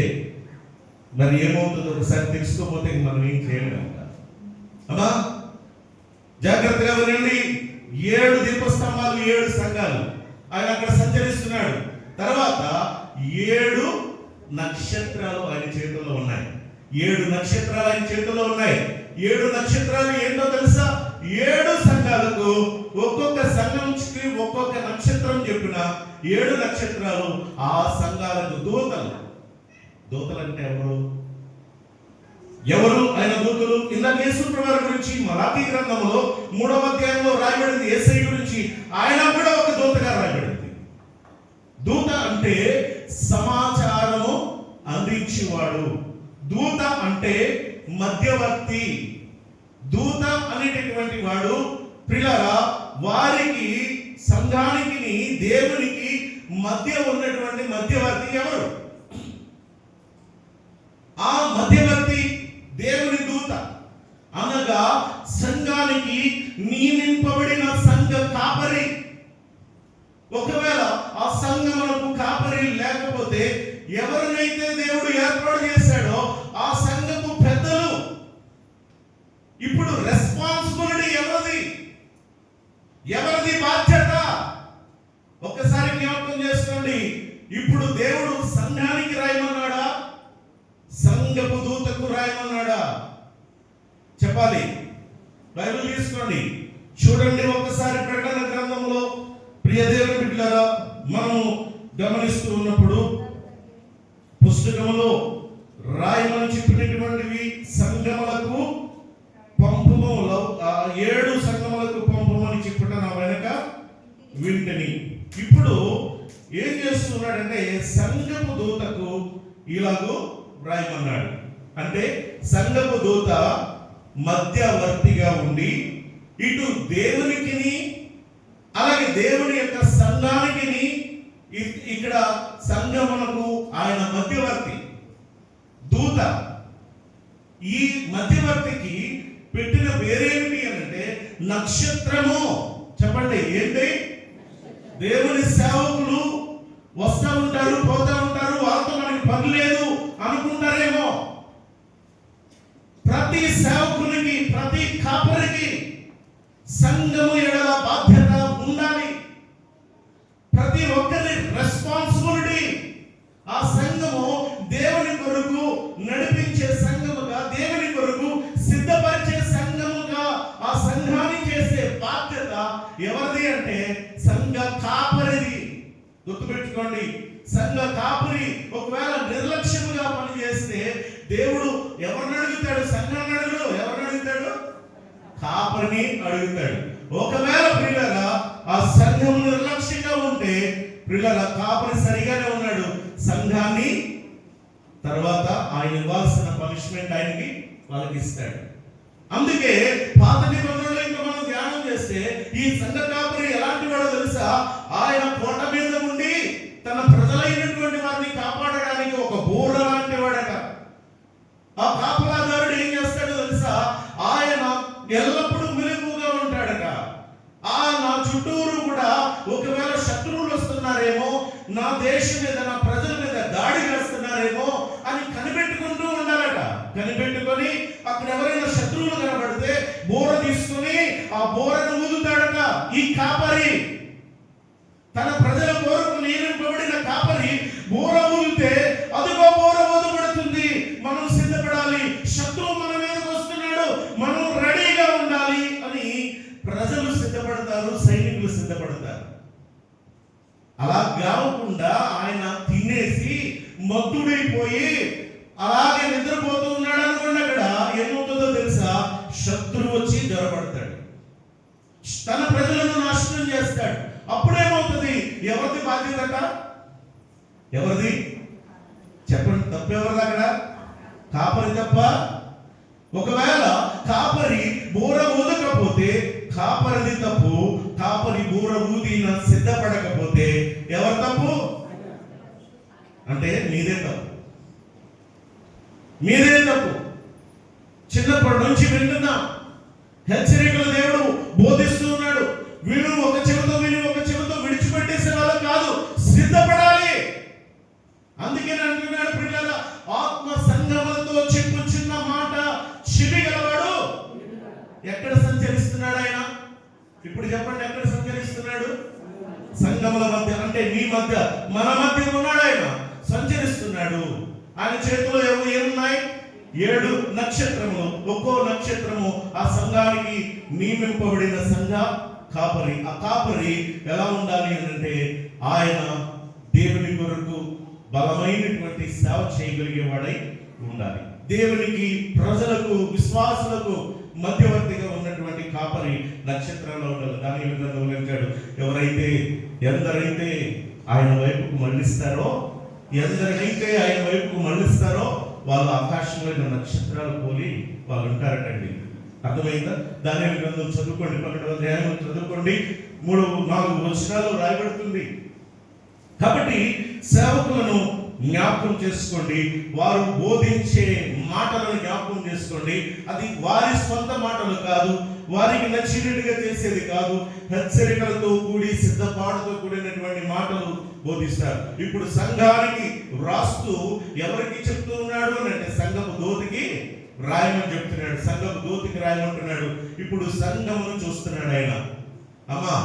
మరి ఏమవుతుందో ఒకసారి తెలుసుకోపోతే మనం ఏం చేయలేము అమ్మా. జాగ్రత్తగా వినండి. 7 దీపస్తంభాలు, 7 సంఘాలు. ఆయన అక్కడ సంచరిస్తున్నాడు. తర్వాత 7 నక్షత్రాలు ఆయన చేతుల్లో ఉన్నాయి. 7 నక్షత్రాలు ఆయన చేతుల్లో ఉన్నాయి. 7 నక్షత్రాలు ఏంటో తెలుసా? 7 సంఘాలకు ఒక్కొక్క సంఘంకి ఒక్కొక్క నక్షత్రం చెప్పిన 7 నక్షత్రాలు ఆ సంఘాలకు దూతలు. దూతలు అంటే ఎవరు ఆయన దూతలు? ఇందాక యేసు ప్రభువు గురించి మలాకీ గ్రంథంలో 3వ అధ్యాయంలో రాయబడింది. యేసయ్య గురించి ఆయన కూడా ఒక దూతగా రాయబడింది. దూత అంటే సమాచారము అందించేవాడు. దూత అంటే మధ్యవర్తి. దూత అనేటటువంటి వాడు ప్రియులారా వారికి సంఘానికి దేవునికి మధ్య ఉన్నటువంటి మధ్యవర్తి ఎవరు? ఆ మధ్యవర్తి దేవుని దూత అనగా సంఘానికి నియమింపబడిన సంఘ కాపరి. ఒకవేళ ఆ సంఘములకు కాపరి లేకపోతే ఎవరినైతే దేవుడు ఏర్పాటు చేశాడో ఆ సంఘపు పెద్దలు. ఇప్పుడు రెస్పాన్సిబిలిటీ ఎవరిది? ఎవరిది బాధ్యత? ఒక్కసారి జ్ఞాపకం చేసుకోండి. ఇప్పుడు దేవుడు సంఘానికి రాయమన్నాడా? సంఘపు దూతకు రాయమన్నాడా? చెప్పాలి. బైబిల్ తీసుకోండి, చూడండి ఒకసారి. ప్రకటన గ్రంథంలో ప్రియ దేవుని బిడ్డలారా మనం గమనిస్తూ ఉన్నప్పుడు పుస్తకంలో రాయమని చెప్పినటువంటివి సంఘములకు పంపుము, 7 సంఘములకు పంపమని చెప్పిన నా వెనక వింటని. ఇప్పుడు ఏం చేస్తున్నాడంటే సంఘపు దూతకు ఇలాగూ రాయమన్నాడు. అంటే సంఘపు దూత మధ్యవర్తిగా ఉండి ఇటు దేవునికి అలాగే దేవుని యొక్క సంఘానికి ఇక్కడ సంఘమునకు ఆయన మధ్యవర్తి. ఈ మధ్యవర్తికి పెట్టిన పేరేమిటి అంటే నక్షత్రము. చెప్పండి ఏంటి? దేవుని సేవకులు వస్తూ ఉంటారు, పోతా ఉంటారు, వాళ్ళతో మనకి పని లేదు అనుకుంటారేమో. ప్రతి సేవకునికి, ప్రతి కాపరికి సంఘము ఎడల బాధ్యత ఉండాలి. ప్రతి ఒక్కరి రెస్పాన్సిబిలిటీ. ఆ సంఘము దేవుని కొరకు నడిపించే సంఘముగా, దేవుని కొరకు సిద్ధపరిచే సంఘముగా ఆ సంఘాన్ని చేసే బాధ్యత ఎవరిది అంటే సంఘ కాపరిది. గుర్తుపెట్టుకోండి, సంఘ కాపరి ఒకవేళ నిర్లక్ష్యముగా పనిచేస్తే దేవుడు ఎవరిని అడుగుతాడు? సంఘాన్ని అడుగుడు. ఎవరిని అడుగుతాడు? కాపరిని అడుగుతాడు. ఒకవేళ ప్రియులరా ఆ సంఘం నిర్లక్ష్యంగా ఉంటే, ప్రియులరా కాపరి సరిగానే ఉన్నాడు, సంఘాన్ని తర్వాత ఆయన ఇవ్వాల్సిన పనిష్మెంట్ ఆయనకి వాళ్ళకి ఇస్తాడు. అందుకే పాత నిబంధనలో ఇంకా మనం ధ్యానం చేస్తే ఈ సంఘ కాపరి ఎలాంటి వాడో తెలుసా? ఆయన కోట మీద ఉండి తన ప్రజలైనటువంటి వారిని కాపాడడానికి ఒక బోర లాంటి వాడట. ఆ కాపలాదారుడు ఏం చేస్తాడో తెలుసా? ఆయన ఎల్లప్పుడూ మెలకుగా ఉంటాడట. నా చుట్టూరు కూడా ఒకవేళ శత్రువులు వస్తున్నారేమో, నా దేశం మీద, నా ప్రజల మీద దాడి చేస్తున్నారేమో అని కనిపెట్టుకుంటూ ఉండాలట. కనిపెట్టుకొని అక్కడ ఎవరైనా శత్రువులు కనబడితే బోర తీసుకుని ఆ బోరను ఊదుతాడట. ఈ కాపరి తన ప్రజల కోరుకు నియమింపబడిన కాపరి బోర ఊదితే అదిగో బోర ఊదబడుతుంది, మనం సిద్ధపడాలి, శత్రువు మన మీదకి వస్తున్నాడు, మనం రెడీగా ఉండాలి అని ప్రజలు సిద్ధపడతారు, సైనికులు సిద్ధపడతారు. అలా కాకుండా ఆయన తినేసి మత్తుడైపోయి అలాగే నిద్రపోతూ ఉన్నాడు అనుకోండి, అక్కడ ఏమవుతుందో తెలుసా? శత్రువు వచ్చి జ్వరపడతాడు, తన ప్రజలను నాశనం చేస్తాడు. అప్పుడేమవుతుంది? ఎవరిది బాధ్యత? ఎవరిది? చెప్పండి, తప్పు ఎవరిది అక్కడ? కాపరి తప్ప? ఒకవేళ కాపరి బోర ఊదకపోతే కాపరిది తప్పు. కాపరి బోర ఊదిన సిద్ధపడకపోతే ఎవరు తప్పు? అంటే మీదే తప్పు, మీదే తప్పు. చిన్నప్పటి నుంచి వింటున్నాం, హెచ్చరికలు దేవుడు బోధిస్తూ ఉన్నాడు. వీడు ఒక చెవితో విని ఒక చెవితో విడిచిపెట్టేసే వాళ్ళు కాదు, సిద్ధపడాలి. అందుకే అంటున్నాడు, పిల్లల ఆత్మ సంగములతో చెప్పుచున్న మాట చెవిగలవాడు ఎక్కడ సంచరిస్తున్నాడు ఆయన? ఇప్పుడు చెప్పండి, ఎక్కడ సంచరిస్తున్నాడు? సంఘముల మధ్య, అంటే మీ మధ్య, మన మధ్య ఉన్నాడు ఆయన, సంచరిస్తున్నాడు. ఆయన చేతిలో ఏమున్నాయి? 7 నక్షత్రములు. ఒక్కో నక్షత్రము ఆ సంఘానికి నియమింపబడిన సంఘ కాపరి. ఆ కాపరి ఎలా ఉండాలి అంటే ఆయన దేవుని కొరకు బలమైనటువంటి సేవ చేయగలిగేవాడై ఉండాలి. దేవునికి, ప్రజలకు, విశ్వాసులకు మధ్యవర్తిగా ఉన్నటువంటి కాపరి నక్షత్రంలో ఉండాలి. దాని విధంగా ఎందరైతే ఆయన వైపుకు మళ్ళిస్తారో, వాళ్ళు ఆకాశంలో నక్షత్రాలు పోలి వాళ్ళు ఉంటారటండి. అర్థమైందా? దానియేలు గ్రంథం చదువుకోండి, 12వ అధ్యాయం చదువుకోండి, 3-4 వచనాలు రాయబడుతుంది. కాబట్టి సేవకులను జ్ఞాపకం చేసుకోండి, వారు బోధించే మాటలను జ్ఞాపకం చేసుకోండి. అది వారి సొంత మాటలు కాదు, వారికి నచ్చినట్టుగా చేసేది కాదు, హెచ్చరికలతో కూడి సిద్ధపాటుతో కూడినటువంటి మాటలు బోధిస్తారు. ఇప్పుడు సంఘానికి వ్రాస్తూ ఎవరికి చెప్తూ ఉన్నాడు అంటే సంఘపు దూతకి రాయమని చెప్తున్నాడు. సంఘపు దూతకి రాయమంటున్నాడు. ఇప్పుడు సంఘమును చూస్తున్నాడు ఆయన. అమ్మా,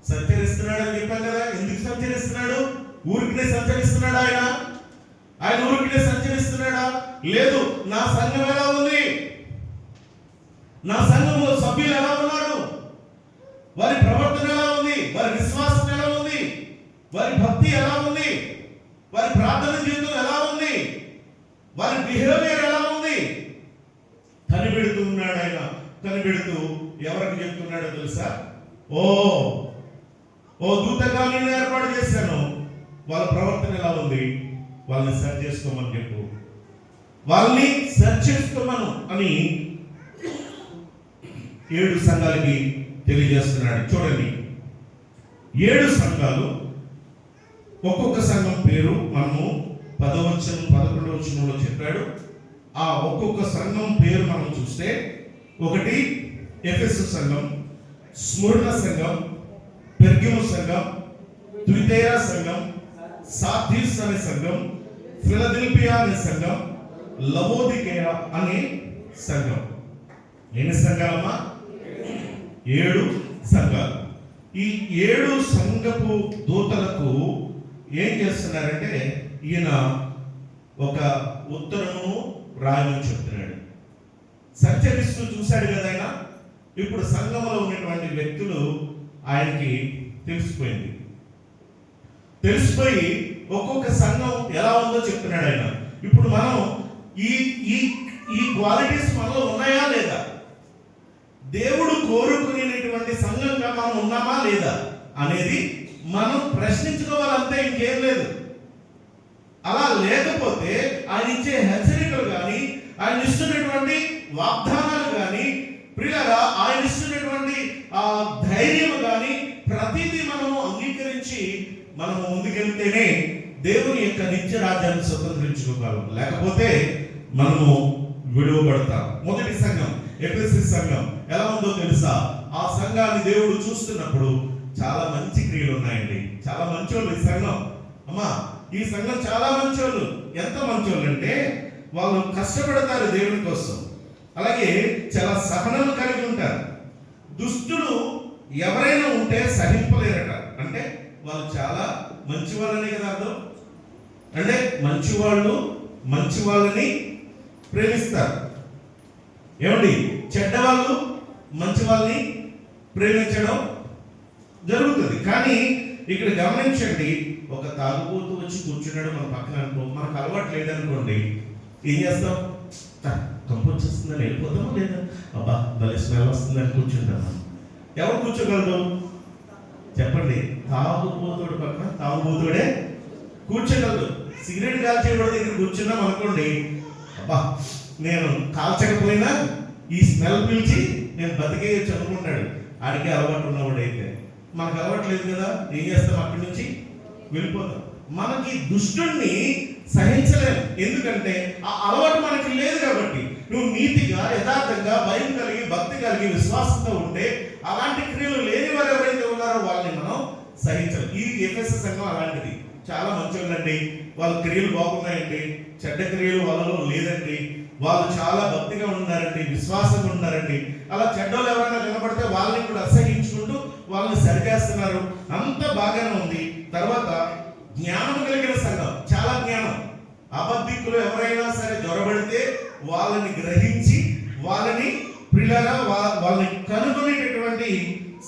సంచరిస్తున్నాడు అని చెప్పాం కదా. ఎందుకు సంచరిస్తున్నాడు? ఊరికినే సంచరిస్తున్నాడు ఆయన ఊరికినే సంచరిస్తున్నాడా? లేదు. నా సంఘం ఎలా ఉంది? నా సంఘంలో సభ్యులు ఎలా ఉన్నారు? వారి ప్రవర్తన ఎలా ఉంది? వారి విశ్వాసం ఎలా ఉంది? వారి భక్తి ఎలా ఉంది? వారి ప్రార్థన జీవితం ఎలా ఉంది? వారి బిహేవియర్ ఎలా ఉంది? కనిపెడుతూ ఉన్నాడు ఆయన. కనిపెడుతూ ఎవరికి చెప్తున్నాడో తెలుసా? ఓ దూతగా నేను ఏర్పాటు చేశాను, వాళ్ళ ప్రవర్తన ఎలా ఉంది? వాళ్ళని సరి చేసుకోమని చెప్పు, వాళ్ళని సరి చేసుకోమను అని 7 సంఘాలకి తెలియజేస్తున్నాడు. చూడండి, 7 సంఘాలు, ఒక్కొక్క సంఘం పేరు మనము 10వ వచనం 11వ వచనంలో చెప్పాడు. ఆ ఒక్కొక్క సంఘం పేరు మనం చూస్తే, ఒకటి ఎఫెసు సంఘం, స్ముర్ణ సంఘం, పెర్గము సంఘం, తుయితైర సంఘం, సార్దీస్ అనే సంఘం, ఫిలదెల్ఫియా అనే సంఘం, లవోదికేయ అనే సంఘం. ఎన్ని సంఘాలమ్మా? 7 సంఘాలు. ఈ 7 సంఘపు దూతలకు ఏం చేస్తున్నారంటే, ఈయన ఒక ఉత్తరము రాయమని చెప్తున్నాడు. సంచరిస్తూ చూశాడు కదా ఆయన. ఇప్పుడు సంఘంలో ఉన్నటువంటి వ్యక్తులు ఆయనకి తెలిసిపోయి ఒక్కొక్క సంఘం ఎలా ఉందో చెప్తున్నాడు ఆయన. ఇప్పుడు మనం ఈ ఈ ఈ క్వాలిటీస్ మనలో ఉన్నాయా లేదా, దేవుడు కోరుకునేటువంటి సంఘంగా మనం ఉన్నామా లేదా అనేది మనం ప్రశ్నించుకోవాలంటే ఇంకేం లేదు. అలా లేకపోతే ఆయన ఇచ్చే హెచ్చరికలు కానీ, ఆయన ఇస్తున్నటువంటి వాగ్దానాలు కానీ, ప్రియులారా ఆయన ఇస్తున్నటువంటి ధైర్యం కానీ, ప్రతిదీ మనము అంగీకరించి మనము ముందుకెళ్తేనే దేవుని యొక్క నిత్య రాజ్యాన్ని స్వతంత్రించుకోగలం. లేకపోతే మనము విడువబడతాం. మొదటి సంఘం ఎఫెసు సంఘం ఎలా ఉందో తెలుసా? ఆ సంఘాన్ని దేవుడు చూస్తున్నప్పుడు చాలా మంచి క్రియలు ఉన్నాయండి. చాలా మంచోళ్ళు ఈ సంఘం. అమ్మా, ఈ సంఘం చాలా మంచోళ్ళు. ఎంత మంచోళ్ళు అంటే వాళ్ళు కష్టపడతారు దేవుని కోసం. అలాగే చాలా సహనం కలిగి ఉంటారు. దుష్టులు ఎవరైనా ఉంటే సహింపలేరట. అంటే వాళ్ళు చాలా మంచి వాళ్ళనే కదా అర్థం. అంటే మంచివాళ్ళు మంచి వాళ్ళని ప్రేమిస్తారు. ఏమండి, చెడ్డవాళ్ళు మంచి వాళ్ళని ప్రేమించడం జరుగుతుంది. కానీ ఇక్కడ గమనించండి, ఒక తాగుబోతు వచ్చి కూర్చున్నాడు మన పక్కన అనుకో, మనకు అలవాటు లేదనుకోండి, ఏం చేస్తాం? కంపు వచ్చేస్తుందని వెళ్ళిపోతామా లేదా? అబ్బా భలే స్మెల్ వస్తుందని కూర్చుంటామా? ఎవరు కూర్చోగలరు చెప్పండి? తాగుబోతుడు పక్కన తాగుబోతుడే కూర్చోగలరు. సిగరెట్ కాల్చేవాడి దగ్గర కూర్చున్నాం అనుకోండి, అబ్బా నేను కాల్చకపోయినా ఈ స్మెల్ పిలిచి నేను బతికేయచ్చు అనుకుంటాడు. ఆడికి అలవాటు ఉన్నవాడు. అయితే మనకు అలవాటు లేదు కదా, ఏం చేస్తాం? అక్కడి నుంచి వెళ్ళిపోతాం. మనకి దుష్టుణ్ణి సహించలేము. ఎందుకంటే ఆ అలవాటు మనకి లేదు కాబట్టి. నువ్వు నీతిగా, యథార్థంగా, భయం కలిగి, భక్తి కలిగి, విశ్వాసంతో ఉంటే అలాంటి క్రియలు లేని వారు ఎవరైతే ఉన్నారో వాళ్ళని మనం సహించాలి. ఈ ఎఫెసు సంఘం అలాంటిది. చాలా మంచివాళ్ళండి. వాళ్ళ క్రియలు బాగున్నాయండి. చెడ్డ క్రియలు వాళ్ళలో లేదండి. వాళ్ళు చాలా భక్తిగా ఉన్నారండి, విశ్వాసంగా ఉన్నారండి. అలా చెడ్డలు ఎవరైనా కనబడితే వాళ్ళని కూడా అసహించుకుంటూ వాళ్ళని సరిచేస్తున్నారు. అంత బాగానే ఉంది. తర్వాత జ్ఞానం కలిగిన సంఘం, చాలా జ్ఞానం. అబద్ధికులు ఎవరైనా సరే జ్వరబడితే వాళ్ళని గ్రహించి వాళ్ళని ప్రియులారా వాళ్ళని కనుగొనేటటువంటి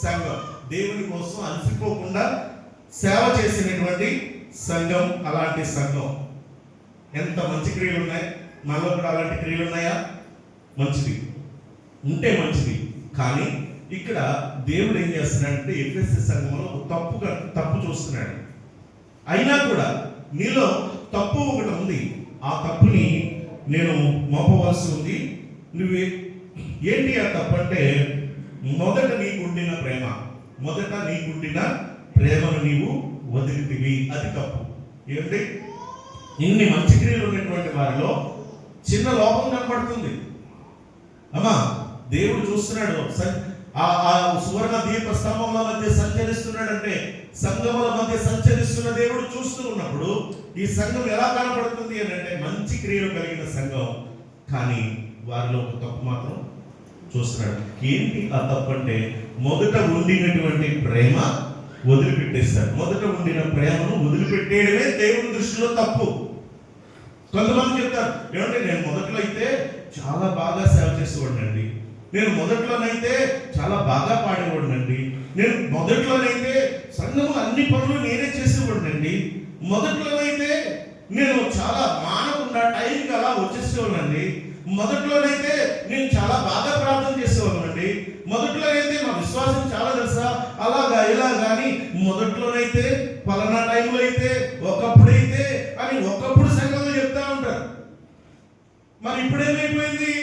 సంఘం. దేవుని కోసం అలసిపోకుండా సేవ చేసినటువంటి సంఘం. అలాంటి సంఘం. ఎంత మంచి క్రియలు ఉన్నాయి. మనలో కూడా అలాంటి క్రియలు ఉన్నాయా? మంచిది ఉంటే మంచిది. కానీ ఇక్కడ దేవుడు ఏం చేస్తున్నాడంటే ఎఫెసు సంఘంలో తప్పు చూస్తున్నాడు. అయినా కూడా నీలో తప్పు ఒకటి ఉంది. ఆ తప్పుని నేను మోపవలసి ఉంది. నువ్వు ఏంటి ఆ తప్పు అంటే, మొదట నీకుండిన ప్రేమను నీవు వదిలితివి. అది తప్పు. ఏంటి? ఇన్ని మంచి క్రియలు ఉన్నటువంటి వారిలో చిన్న లోపం కనపడుతుంది. అమ్మా, దేవుడు చూస్తున్నాడు. ఆ సువర్ణ దీప స్తంభముల మధ్య సంచరిస్తున్నాడంటే, సంఘముల మధ్య సంచరిస్తున్న దేవుడు చూస్తూ ఉన్నప్పుడు ఈ సంఘం ఎలా కనపడుతుంది అని అంటే మంచి క్రియలు కలిగిన సంఘం. కానీ వారిలో ఒక తప్పు మాత్రం చూస్తున్నాడు. ఏంటి ఆ తప్పు అంటే, మొదట ఉండినటువంటి ప్రేమ వదిలిపెట్టేస్తాడు. మొదట ఉండిన ప్రేమను వదిలిపెట్టేయడమే దేవుని దృష్టిలో తప్పు. కొంతమంది చెప్తారు, ఏమంటే నేను మొదట్లో అయితే చాలా బాగా సేవ చేసేవాడినండి, నేను మొదట్లోనైతే చాలా బాగా పాడేవాడినండి, నేను మొదట్లోనైతే సంఘము అన్ని పనులు నేనే చేసేవాడినండి, మొదట్లోనైతే నేను చాలా మానకుండా టైంకి అలా వచ్చేసేవాడినండి, మొదట్లోనైతే నేను చాలా బాగా ప్రార్థన చేసేవాళ్ళండి, మొదట్లోనైతే మా విశ్వాసం చాలా తెలుసా అలాగా ఇలా కానీ మొదట్లోనైతే పలానా టైంలో అయితే ఒకప్పుడైతే అని ఒకప్పుడు సంఘంలో చెప్తా ఉంటారు. మరి ఇప్పుడేమైపోయింది?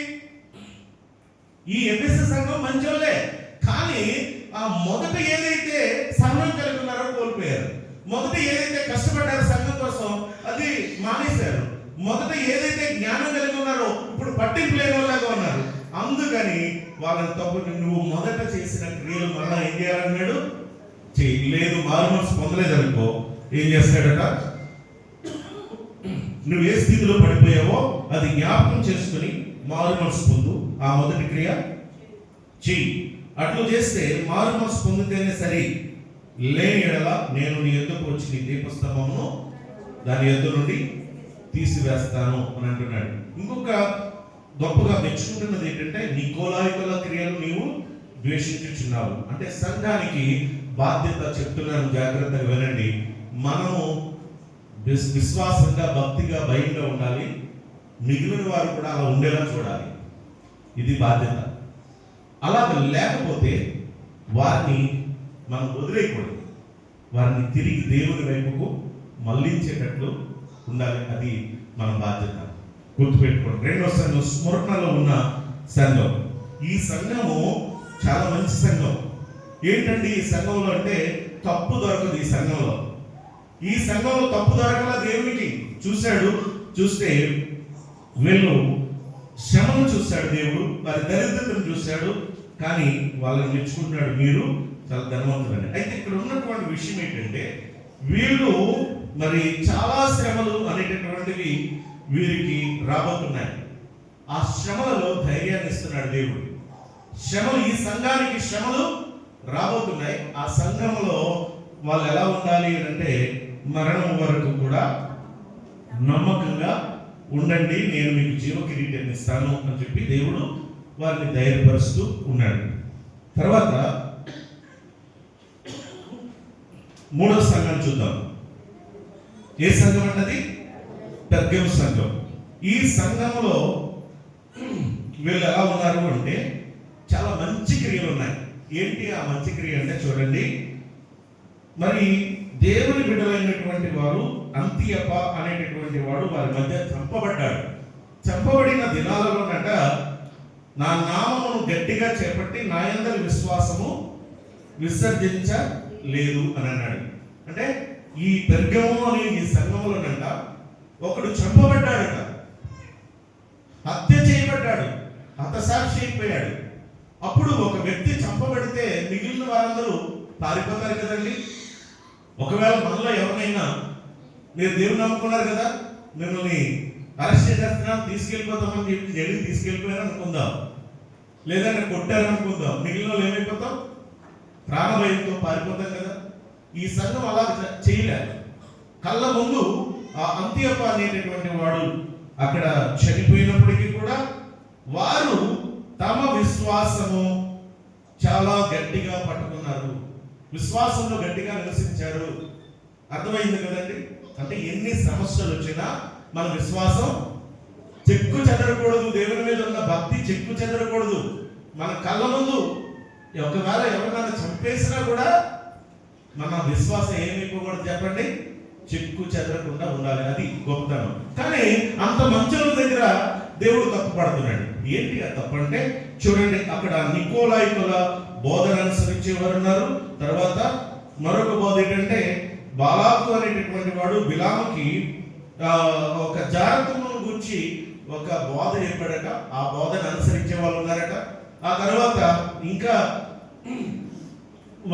ఈ ఎఫెసు సంఘం మంచోళ్ళే, కానీ ఆ మొదట ఏదైతే సహనం కలిగి ఉన్నారో కోల్పోయారు. మొదట ఏదైతే కష్టపడ్డారో సంఘం కోసం అది మానేశారు. మొదట ఏదైతే జ్ఞానం కలిగి ఉన్నారో కానీ వాళ్ళని తప్పు, నువ్వు మొదట చేసిన క్రియలు మళ్ళా ఏం చేయాలన్నాడు? చేయలేదు. మారు మనసు పొందలేదనుకో ఏం చేస్తాడట? నువ్వు ఏ స్థితిలో పడిపోయావో అది జ్ఞాపకం చేసుకుని మారు మనసు పొందు, ఆ మొదటి క్రియ చెయ్యి. అట్లు చేస్తే మారు మనసు పొందితేనే సరే, లేని ఎడల నేను నీ ఎద్దుకు వచ్చి నీ దీపస్తంభమును దాని ఎద్దు నుండి తీసివేస్తాను అని అంటున్నాడు. ఇంకొక గొప్పగా మెచ్చుకుంటున్నది ఏంటంటే, నికోలాయికుల క్రియలు నీవు ద్వేషించుచున్నావు. అంటే సంఘానికి బాధ్యత చెప్తున్నాను, జాగ్రత్తగా వినండి. మనము విశ్వాసంగా, భక్తిగా, భయంగా ఉండాలి. మిగిలిన వారు కూడా అలా ఉండేలా చూడాలి. ఇది బాధ్యత. అలా లేకపోతే వారిని మనం వదిలేయకూడదు. వారిని తిరిగి దేవుని వైపుకు మళ్ళించేటట్లు ఉండాలి. అది మన బాధ్యత. గుర్తుపెట్టుకోండి. రెండో సంఘం స్మరణలో ఉన్న సంఘం. ఈ సంఘము చాలా మంచి సంఘం. ఏంటండి ఈ సంఘంలో అంటే, తప్పు దొరకదు ఈ సంఘంలో. ఈ సంఘంలో తప్పు దొరకలా. దేవునికి చూస్తే వీళ్ళు శ్రమను చూశాడు దేవుడు, వారి దరిద్రతను చూశాడు, కానీ వాళ్ళని మెచ్చుకుంటున్నాడు, మీరు చాలా ధనవంతులని. అయితే ఇక్కడ ఉన్నటువంటి విషయం ఏంటంటే, వీళ్ళు మరి చాలా శ్రమలు అనేటటువంటివి వీరికి రాబోతున్నాయి. ఆ శ్రమలలో ధైర్యాన్ని ఇస్తున్నాడు దేవుడు. శ్రమలు, ఈ సంఘానికి శ్రమలు రాబోతున్నాయి. ఆ సంఘంలో వాళ్ళు ఎలా ఉండాలి అంటే, మరణం వరకు కూడా నమ్మకంగా ఉండండి, నేను మీకు జీవ కిరీటం ఇస్తాను అని చెప్పి దేవుడు వారిని ధైర్యపరుస్తూ ఉన్నాడు. తర్వాత మూడవ సంఘం చూద్దాం. ఏ సంఘం అన్నది? పెర్గము సంఘం. ఈ సంఘంలో వీళ్ళు ఎలా ఉన్నారు అంటే, చాలా మంచి క్రియలు ఉన్నాయి. ఏంటి ఆ మంచి క్రియ అంటే చూడండి. మరి దేవుని బిడ్డలైనటువంటి వారు అంతియప అనేటటువంటి వాడు వారి మధ్య చంపబడ్డాడు. చంపబడిన దినాలలోనట, నా నామమును గట్టిగా చేపట్టి నా యందలి విశ్వాసము విసర్జించలేదు అని అన్నాడు. అంటే ఈ పెర్గము అనే ఈ సంఘంలోనంట ఒకడు చంపబడ్డాడట, హత్య చేయబడ్డాడు, హతసాక్షి అయిపోయాడు. అప్పుడు ఒక వ్యక్తి చంపబడితే మిగిలిన వారందరూ పారిపోతారు కదండి. ఒకవేళ మనలో ఎవరినైనా, మీరు దేవుని నమ్ముకున్నారు కదా, మిమ్మల్ని అరెస్ట్ చేసేస్తున్నాం, తీసుకెళ్ళిపోతామని చెప్పి జైలుకి తీసుకెళ్ళిపోయారు అనుకుందాం, లేదంటే కొట్టారు అనుకుందాం, మిగిలిన వాళ్ళు ఏమైపోతాం? ప్రాణభయంతో పారిపోతాం కదా. ఈ సంఘం అలా చేయలేదు. కళ్ళ ముందు ఆ అంత్యప్ప అనేటటువంటి వాడు అక్కడ చనిపోయినప్పటికీ కూడా వారు తమ విశ్వాసము చాలా గట్టిగా పట్టుకున్నారు, విశ్వాసంలో గట్టిగా నివసించారు. అర్థమైంది కదండి. అంటే ఎన్ని సమస్యలు వచ్చినా మన విశ్వాసం చెక్కు చెదరకూడదు. దేవుని మీద ఉన్న భక్తి చెక్కు చెదరకూడదు. మన కళ్ళ ముందు ఒకవేళ ఎవరినైనా చంపేసినా కూడా మన విశ్వాసం ఏమైపోకూడదు చెప్పండి? చెక్కు చెదరకుండా ఉండాలి. అది గొప్పతనం. కానీ అంత మంచుల దగ్గర దేవుడు తప్పు పడుతున్నాడు. ఏంటి ఆ తప్పు అంటే చూడండి, అక్కడ నికోలాయికుల బోధన అనుసరించేవారు ఉన్నారు. తర్వాత మరొక బోధ ఏంటంటే, బాలాకు అనేటటువంటి వాడు బిలాముకి ఒక జాగ్రత్తను గురించి ఒక బోధ చెప్పాడట. ఆ బోధన అనుసరించే వాళ్ళు ఉన్నారట. ఆ తర్వాత ఇంకా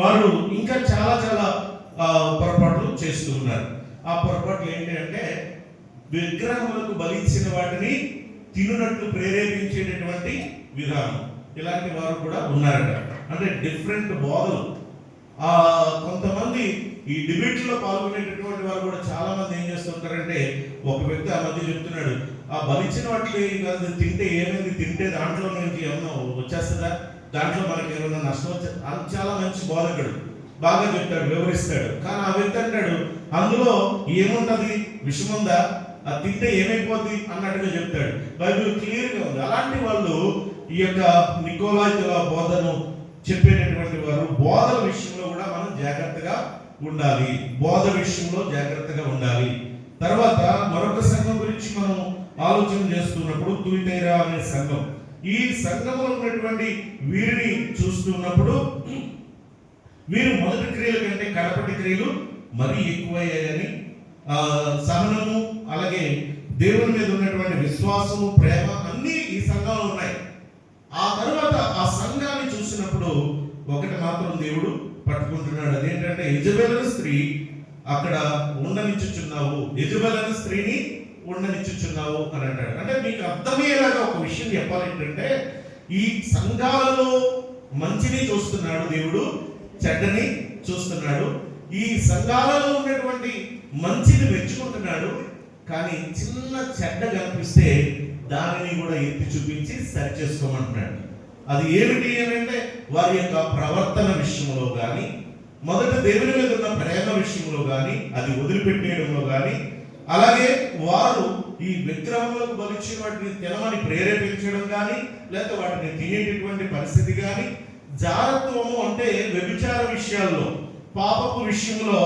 వారు ఇంకా చాలా చాలా పొరపాట్లు చేస్తూ ఉన్నారు. ఆ పొరపాట్లు ఏంటి అంటే, విగ్రహములకు బలిచ్చిన వాటిని తినునట్లు ప్రేరేపించేటటువంటి విధానం. ఇలాంటి వారు కూడా ఉన్నారట. అంటే డిఫరెంట్ బోధలు. కొంతమంది ఈ డిబేట్లో పాల్గొనేటటువంటి వారు కూడా చాలా మంది ఏం చేస్తుంటారంటే, ఒక వ్యక్తి ఆ మధ్య చెప్తున్నాడు, ఆ బలిచ్చిన వాటిని తింటే ఏమైంది, తింటే దాంట్లో నుంచి ఏమన్నా వచ్చేస్తుందా, దాంట్లో మనకి ఏమైనా నష్టం వచ్చే, చాలా మంచి బోధకుడు, బాగా చెప్తాడు, వివరిస్తాడు. కానీ ఆ వ్యక్తి అంటాడు, అందులో ఏముంటది, విషముందా, అది తింటే ఏమైపోద్ది అన్నట్టుగా చెప్తాడు. బైబిల్ క్లియర్గా ఉంది. అలాంటి వాళ్ళు ఈ యొక్క నికోలాయితుల బోధను చెప్పేటటువంటి వారు. బోధల విషయంలో కూడా మనం జాగ్రత్తగా ఉండాలి. బోధ విషయంలో జాగ్రత్తగా ఉండాలి. తర్వాత మరొక సంఘం గురించి మనం ఆలోచన చేస్తున్నప్పుడు, తుయితైరా అనే సంఘం. ఈ సంఘంలో ఉన్నటువంటి వీరిని చూస్తున్నప్పుడు, వీరు మొదటి క్రియల కంటే కడపటి క్రియలు మరీ ఎక్కువయ్యాయని, సహనము, అలాగే దేవుని మీద ఉన్నటువంటి విశ్వాసము, ప్రేమ అన్నీ ఈ సంఘంలో ఉన్నాయి. ఆ తర్వాత ఒకటి మాత్రం దేవుడు పట్టుకుంటున్నాడు. అదేంటంటే యెజబెలు స్త్రీ అక్కడ ఉండనిచ్చుచున్నావు, యెజబెలు స్త్రీని ఉండనిచ్చుచున్నావు అని అంటాడు. అంటే మీకు అర్థమయ్యేలాగా ఒక విషయం చెప్పాలి ఏంటంటే, ఈ సంఘాలలో మంచిని చూస్తున్నాడు దేవుడు, చెడ్డని చూస్తున్నాడు. ఈ సంఘాలలో ఉన్నటువంటి మంచిని మెచ్చుకుంటున్నాడు, కానీ చిన్న చెడ్డ కనిపిస్తే దానిని కూడా ఎత్తి చూపించి సరి చేసుకోమంటున్నాడు. అది ఏమిటి అని అంటే, వారి యొక్క ప్రవర్తన విషయంలో కానీ, మొదట దేవుని మీద ఉన్న ప్రేమ విషయంలో కానీ, అది వదిలిపెట్టేయడంలో కానీ, అలాగే వారు ఈ విగ్రహములకు బలిచ్చి వాటిని తినమని ప్రేరేపించడం కానీ, లేకపోతే వాటిని తినేటటువంటి పరిస్థితి కానీ, జారత్వము అంటే వ్యభిచార విషయాల్లో, పాపపు విషయంలో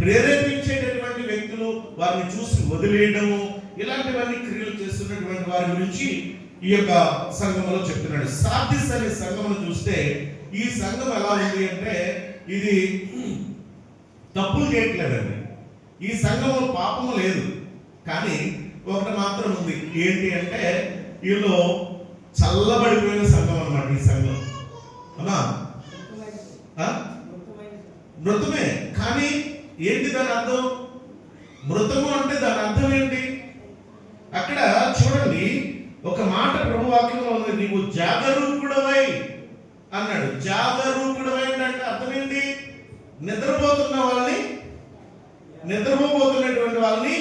ప్రేరేపించేటటువంటి వ్యక్తులు వారిని చూసి వదిలేయడము, ఇలాంటివన్నీ క్రియలు చేస్తున్నటువంటి వారి గురించి ఈ యొక్క సంఘంలో చెప్తున్నాడు. సార్దిస్ అనే సంఘమును చూస్తే ఈ సంఘం ఎలా ఉంది అంటే, ఇది తప్పులు చేయట్లేదండి. ఈ సంఘంలో పాపము లేదు, కానీ ఒకటి మాత్రం ఉంది. ఏంటి అంటే, వీళ్ళు చల్లబడిపోయిన సంఘం అన్నమాట. ఈ సంఘం అమ్మా మృతమే, కానీ ఏంటి దాని అర్థం? మృతము అంటే దాని అర్థం ఏంటి? అక్కడ చూడండి, ఒక మాట ప్రభు వాక్యంలో ఉంది, నీవు జాగరూకుడవై అన్నాడు. జాగరూకుడవై అంటే అర్థం ఏంటి? నిద్రపోతున్నటువంటి వాళ్ళని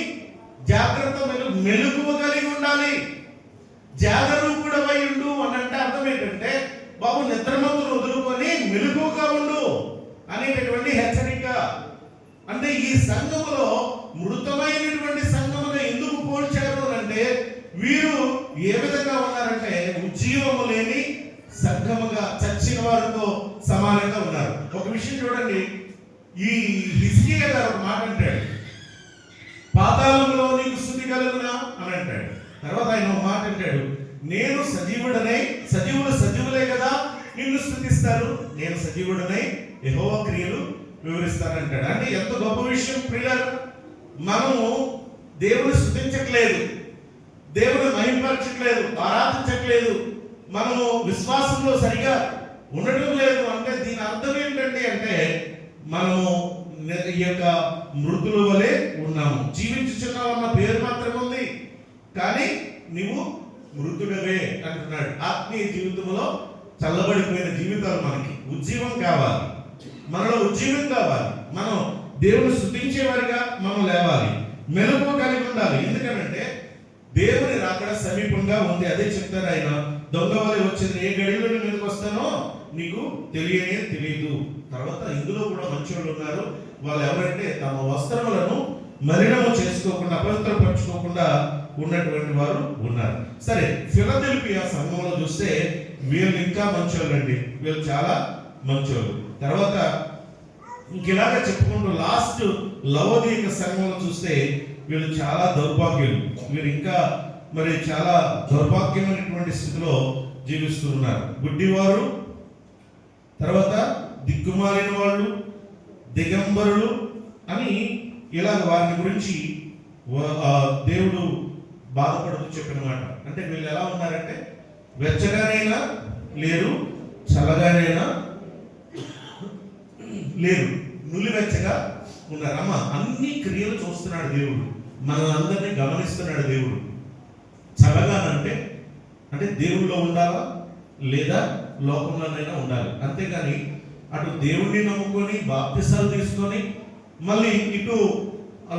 జాగ్రత్త మెలకువ కలిగి ఉండాలి. జాగరూకుడవై ఉండు అని అంటే అర్థం ఏంటంటే, బాబు నిద్రమత్తును వదులుకొని మెలకువగా ఉండు అనేటటువంటి హెచ్చరిక. అంటే ఈ సంఘములో మృతమైనటువంటి సంఘమును ఎందుకు పోల్చారు అంటే, వీరు ఏ విధంగా ఉన్నారంటే ఉజ్జీవము లేని సంఘముగా, చచ్చిన వారితో సమానంగా ఉన్నారు. ఒక విషయం చూడండి, ఈ హిజ్కియా గారు ఒక మాట అంటాడు, పాతాళంలో నీకు స్తుతి కలుగునా అని అంటాడు. తర్వాత ఆయన ఒక మాట అంటాడు, నేను సజీవుడనై, సజీవులు సజీవులే కదా నిన్ను స్తుతిస్తారు, నేను సజీవుడనై యెహోవా క్రియలు వివరిస్తానంటాడు. అంటే ఎంత గొప్ప విషయం ప్రియులారా. మనము దేవుని స్తుతించట్లేదు, దేవుని మహిమపరచట్లేదు, ఆరాధించట్లేదు, మనము విశ్వాసంలో సరిగా ఉండటం లేదు అంటే దీని అర్థం ఏంటండి అంటే, మనము ఈ యొక్క మృతుల వలె ఉన్నాము. జీవించుచున్నామన్న పేరు మాత్రం ఉంది, కానీ నీవు మృతుడవే అంటున్నాడు. ఆత్మీయ జీవితంలో చల్లబడిపోయిన జీవితాలు మనకి ఉజ్జీవం కావాలి, మనలో ఉజ్జీవం కావాలి. మనం దేవుని స్తుతించేవారిగా మనం లేవాలి, మెలకువ కలిగి ఉండాలి. ఎందుకంటే దేవుని రాకడ సమీపంగా ఉంది. అదే చెప్తారు ఆయన, దొంగ వలె వచ్చింది, ఏ గడిలో మీదకి వస్తానో నీకు తెలియదు. తర్వాత ఇందులో కూడా మంచి వాళ్ళు ఉన్నారు. వాళ్ళు ఎవరంటే తమ వస్త్రములను మలినము చేసుకోకుండా, అపవిత్రపరచుకోకుండా ఉన్నటువంటి వారు ఉన్నారు. సరే, ఫిలదెల్ఫియా సంఘంలో చూస్తే వీళ్ళు ఇంకా మంచోళ్ళు అండి, వీళ్ళు చాలా మంచోళ్ళు. తర్వాత ఇంకెలాగా చెప్పుకుంటూ లాస్ట్ లవోదిక సంఘంలో చూస్తే వీళ్ళు చాలా దౌర్భాగ్యులు. వీరు ఇంకా మరి చాలా దౌర్భాగ్యమైనటువంటి స్థితిలో జీవిస్తూ ఉన్నారు. గుడ్డివారు, తర్వాత దిక్కుమాలిన వాళ్ళు, దిగంబరులు అని ఇలాగ వారిని గురించి దేవుడు బాధపడుతూ చెప్పిన మాట. అంటే వీళ్ళు ఎలా ఉన్నారంటే, వెచ్చగానైనా లేరు, చల్లగానైనా లేరు, నులివెచ్చగా ఉన్నారు. అమ్మ, అన్ని క్రియలు చూస్తున్నాడు దేవుడు, మనల్ని గమనిస్తున్నాడు దేవుడు. చల్లగానంటే అంటే దేవుళ్ళో ఉండాలా లేదా లోకంలోనైనా ఉండాలి. అంతేగాని అటు దేవుణ్ణి నమ్ముకొని బాప్తిసాలు తీసుకొని మళ్ళీ ఇటు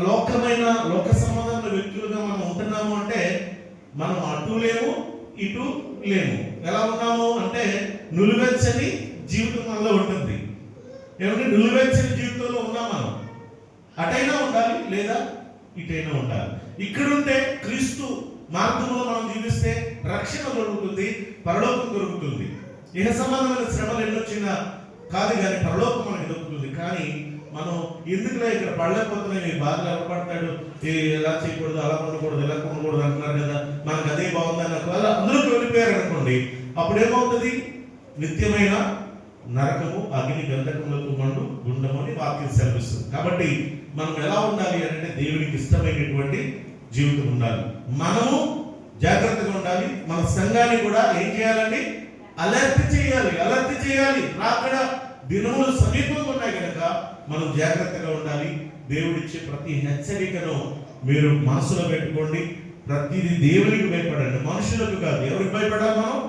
లోక సంబంధమైన వ్యక్తులుగా మనం ఉంటున్నాము అంటే, మనం అటు లేము ఇటు లేము. ఎలా ఉన్నాము అంటే నులివెచ్చని జీవితం మనలో ఉంటుంది. ఏమంటే నులివెచ్చని జీవితంలో ఉన్నాం మనం. అటైనా ఉండాలి లేదా ఇటైనా ఉండాలి. ఇక్కడుంటే క్రీస్తు మార్గంలో మనం జీవిస్తే రక్షణ దొరుకుతుంది, పరలోకం దొరుకుతుంది. ఇహ సంబంధమైన శ్రమలు ఎన్నొచ్చినా కాదు కానీ పరలోకం మనకి దొరుకుతుంది. కానీ మనం ఎందుకులే ఇక్కడ పడలేకపోతున్నాయి, ఈ బాధలు ఎవరు పడతాడు, ఎలా చేయకూడదు, అలా ఉండకూడదు, ఇలా ఉండకూడదు అంటున్నారు కదా, మనకు అదే బాగుందని ఒకవేళ అందులోకి వెళ్ళిపోయారు అనుకోండి, అప్పుడేమవుతుంది? నిత్యమైన నరకము, అగ్ని గంధకములకు మండు గుండము అని వాక్యం సెలవిస్తుంది. కాబట్టి మనం ఎలా ఉండాలి అంటే దేవునికి ఇష్టమైనటువంటి జీవితం ఉండాలి. మనము జాగ్రత్తగా ఉండాలి. మన సంఘాన్ని కూడా ఏం చేయాలండి? అలర్ట్ చేయాలి. రాకడ దినములు సమీపంగా ఉన్నాయి కనుక మనం జాగ్రత్తగా ఉండాలి. దేవుడిచ్చే ప్రతి హెచ్చరికను మీరు మనసులో పెట్టుకోండి. ప్రతిదీ దేవునికి భయపడండి, మనుషులకు కాదు. ఎవరికి భయపడాలి? మనం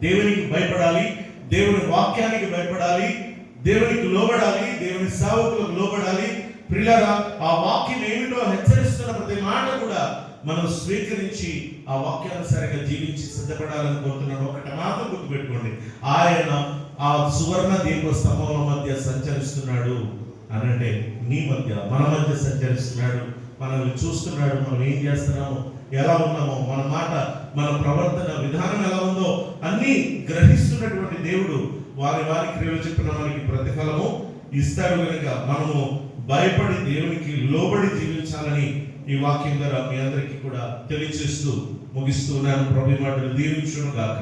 దేవునికి భయపడాలి, దేవుని వాక్యానికి భయపడాలి, దేవునికి లోబడాలి, దేవుని సేవకులకు లోబడాలి. ప్రియులారా, ఆ వాక్యం ఏమిటో హెచ్చరిస్తున్న ప్రతి మాట కూడా మనం స్వీకరించి ఆ వాక్యానుసారంగా జీవించి సిద్ధపడాలని కోరుతున్నాను. ఒకటి మాత్రం గుర్తుపెట్టుకోండి, ఆయన ఆ సువర్ణ దీప స్తంభముల మధ్య సంచరిస్తున్నాడు అనంటే నీ మధ్య, మన మధ్య సంచరిస్తున్నాడు. మనల్ని చూస్తున్నాడు, మనం ఏం చేస్తున్నామో, ఎలా ఉన్నామో, మన మాట, మన ప్రవర్తన విధానం ఎలా ఉందో అన్ని గ్రహిస్తున్నటువంటి దేవుడు వారి వారి క్రియలు చెప్పిన మనకి ప్రతిఫలము ఇస్తాడు. కనుక మనము భయపడి దేవునికి లోబడి జీవించాలని ఈ వాక్యం ద్వారా మీ అందరికీ కూడా తెలియజేస్తూ ముగిస్తున్నాను. ప్రభు మాటలు దీవించును గాక.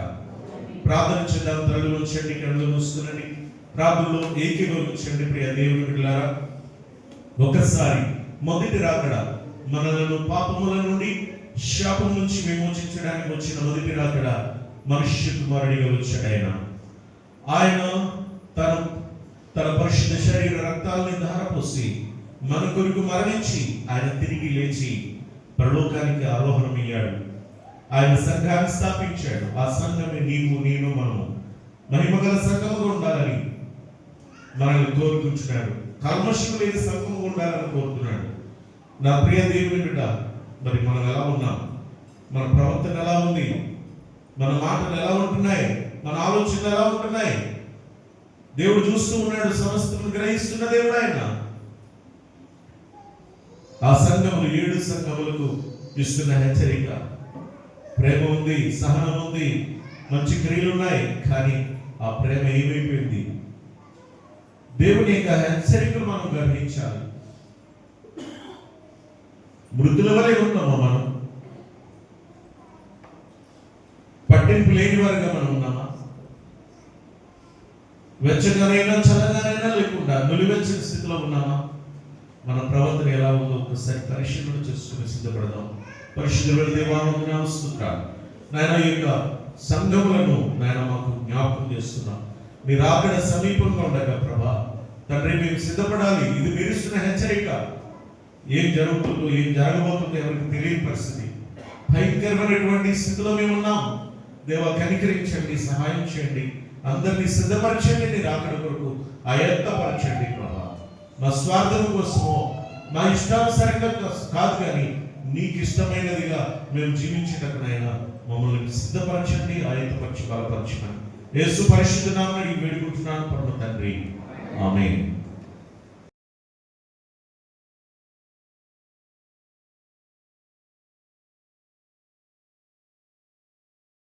ప్రార్థన చేద్దాం. తరలి ఉంచండి, కళ్ళు మూసుకునండి, ప్రార్థనలో ఏకీభవించండి. ప్రియ దేవుని బిడ్డలారా, ఒకసారి మొదటి రాకడ మనలను పాపముల నుండి శాపం నుంచి విమోచించడానికి వచ్చిన మొదటి రాకడ మనుష్య కుమారుడిగా వచ్చాడు. ఆయన తన పరిశుద్ధ శరీర రక్తాలని ధారపోసి మన కొరకు మరణించి ఆయన తిరిగి లేచి పరలోకానికి ఆరోహణమయ్యాడు. ఆయన సంఘాన్ని స్థాపించాడు. ఆ సంఘమే నీవు, నేను, మనము మహిమగల సంఘముగా ఉండాలని మనల్ని కోరుకుంటున్నాడు. కల్మషం లేని సంఘముగా ఉండాలని కోరుతున్నాడు. నా ప్రియ దేవుని బిడ్డ, మరి మనం ఎలా ఉన్నాం? మన ప్రవర్తన ఎలా ఉంది? మన మాటలు ఎలా ఉంటున్నాయి? మన ఆలోచనలు ఎలా ఉంటున్నాయి? దేవుడు చూస్తూ ఉన్నాడు, సమస్తను గ్రహిస్తున్న దేవుడు ఆయన. ఆ సంఘములు 7 సంఘములకు ఇస్తున్న హెచ్చరిక, ప్రేమ ఉంది, సహనం ఉంది, మంచి క్రియలు ఉన్నాయి. కానీ ఆ ప్రేమ ఏమైపోయింది? దేవుని యొక్క హెచ్చరికలు మనం గ్రహించాలి. మృతుల వలె ఉన్నామా మనం? పట్టింపు లేని వారిగా మనం ఉన్నామా? వెచ్చగానైనా చల్లగానైనా లేకుండా నులివెచ్చని స్థితిలో ఉన్నామా? మన ప్రవర్తన ఎలా ఉందో ఒకసారి పరిశీలన చేసుకుని సిద్ధపడదాం. పరిశుద్ధుల దేవాలయం స్తుత్రాలు నాయన, ఈ యొక్క సంఘములను నాయన మాకు జ్ఞాపకం చేస్తున్నాం. మీరు అక్కడ సమీపంగా ఉండగా ప్రభా తండ్రి, మేము సిద్ధపడాలి. ఇది మీరు ఇస్తున్న హెచ్చరిక. ఏం జరుగుతుందో, ఏం జరగబోతుందో ఎవరికి తెలియని పరిస్థితి, భయంకరమైనటువంటి స్థితిలో మేము ఉన్నాం. దేవా, కనికరించండి, సహాయం చేయండి, అందరినీ సిద్ధపరచండి, నీ రాకడ కొరకు ఆయత్తపరచండి ప్రభా. మా స్వార్థం కోసమో మా ఇష్టానుసారంగా కాదు, కానీ నీకు ఇష్టమైనదిగా మేము జీవించేటప్పుడైనా మమ్మల్ని సిద్ధపరచండి, ఆయత్తపరచి బలపరచమని యేసు పరిశుద్ధ నామమున వేడుకుంటున్నాను పరమ తండ్రి. ఆమేన్.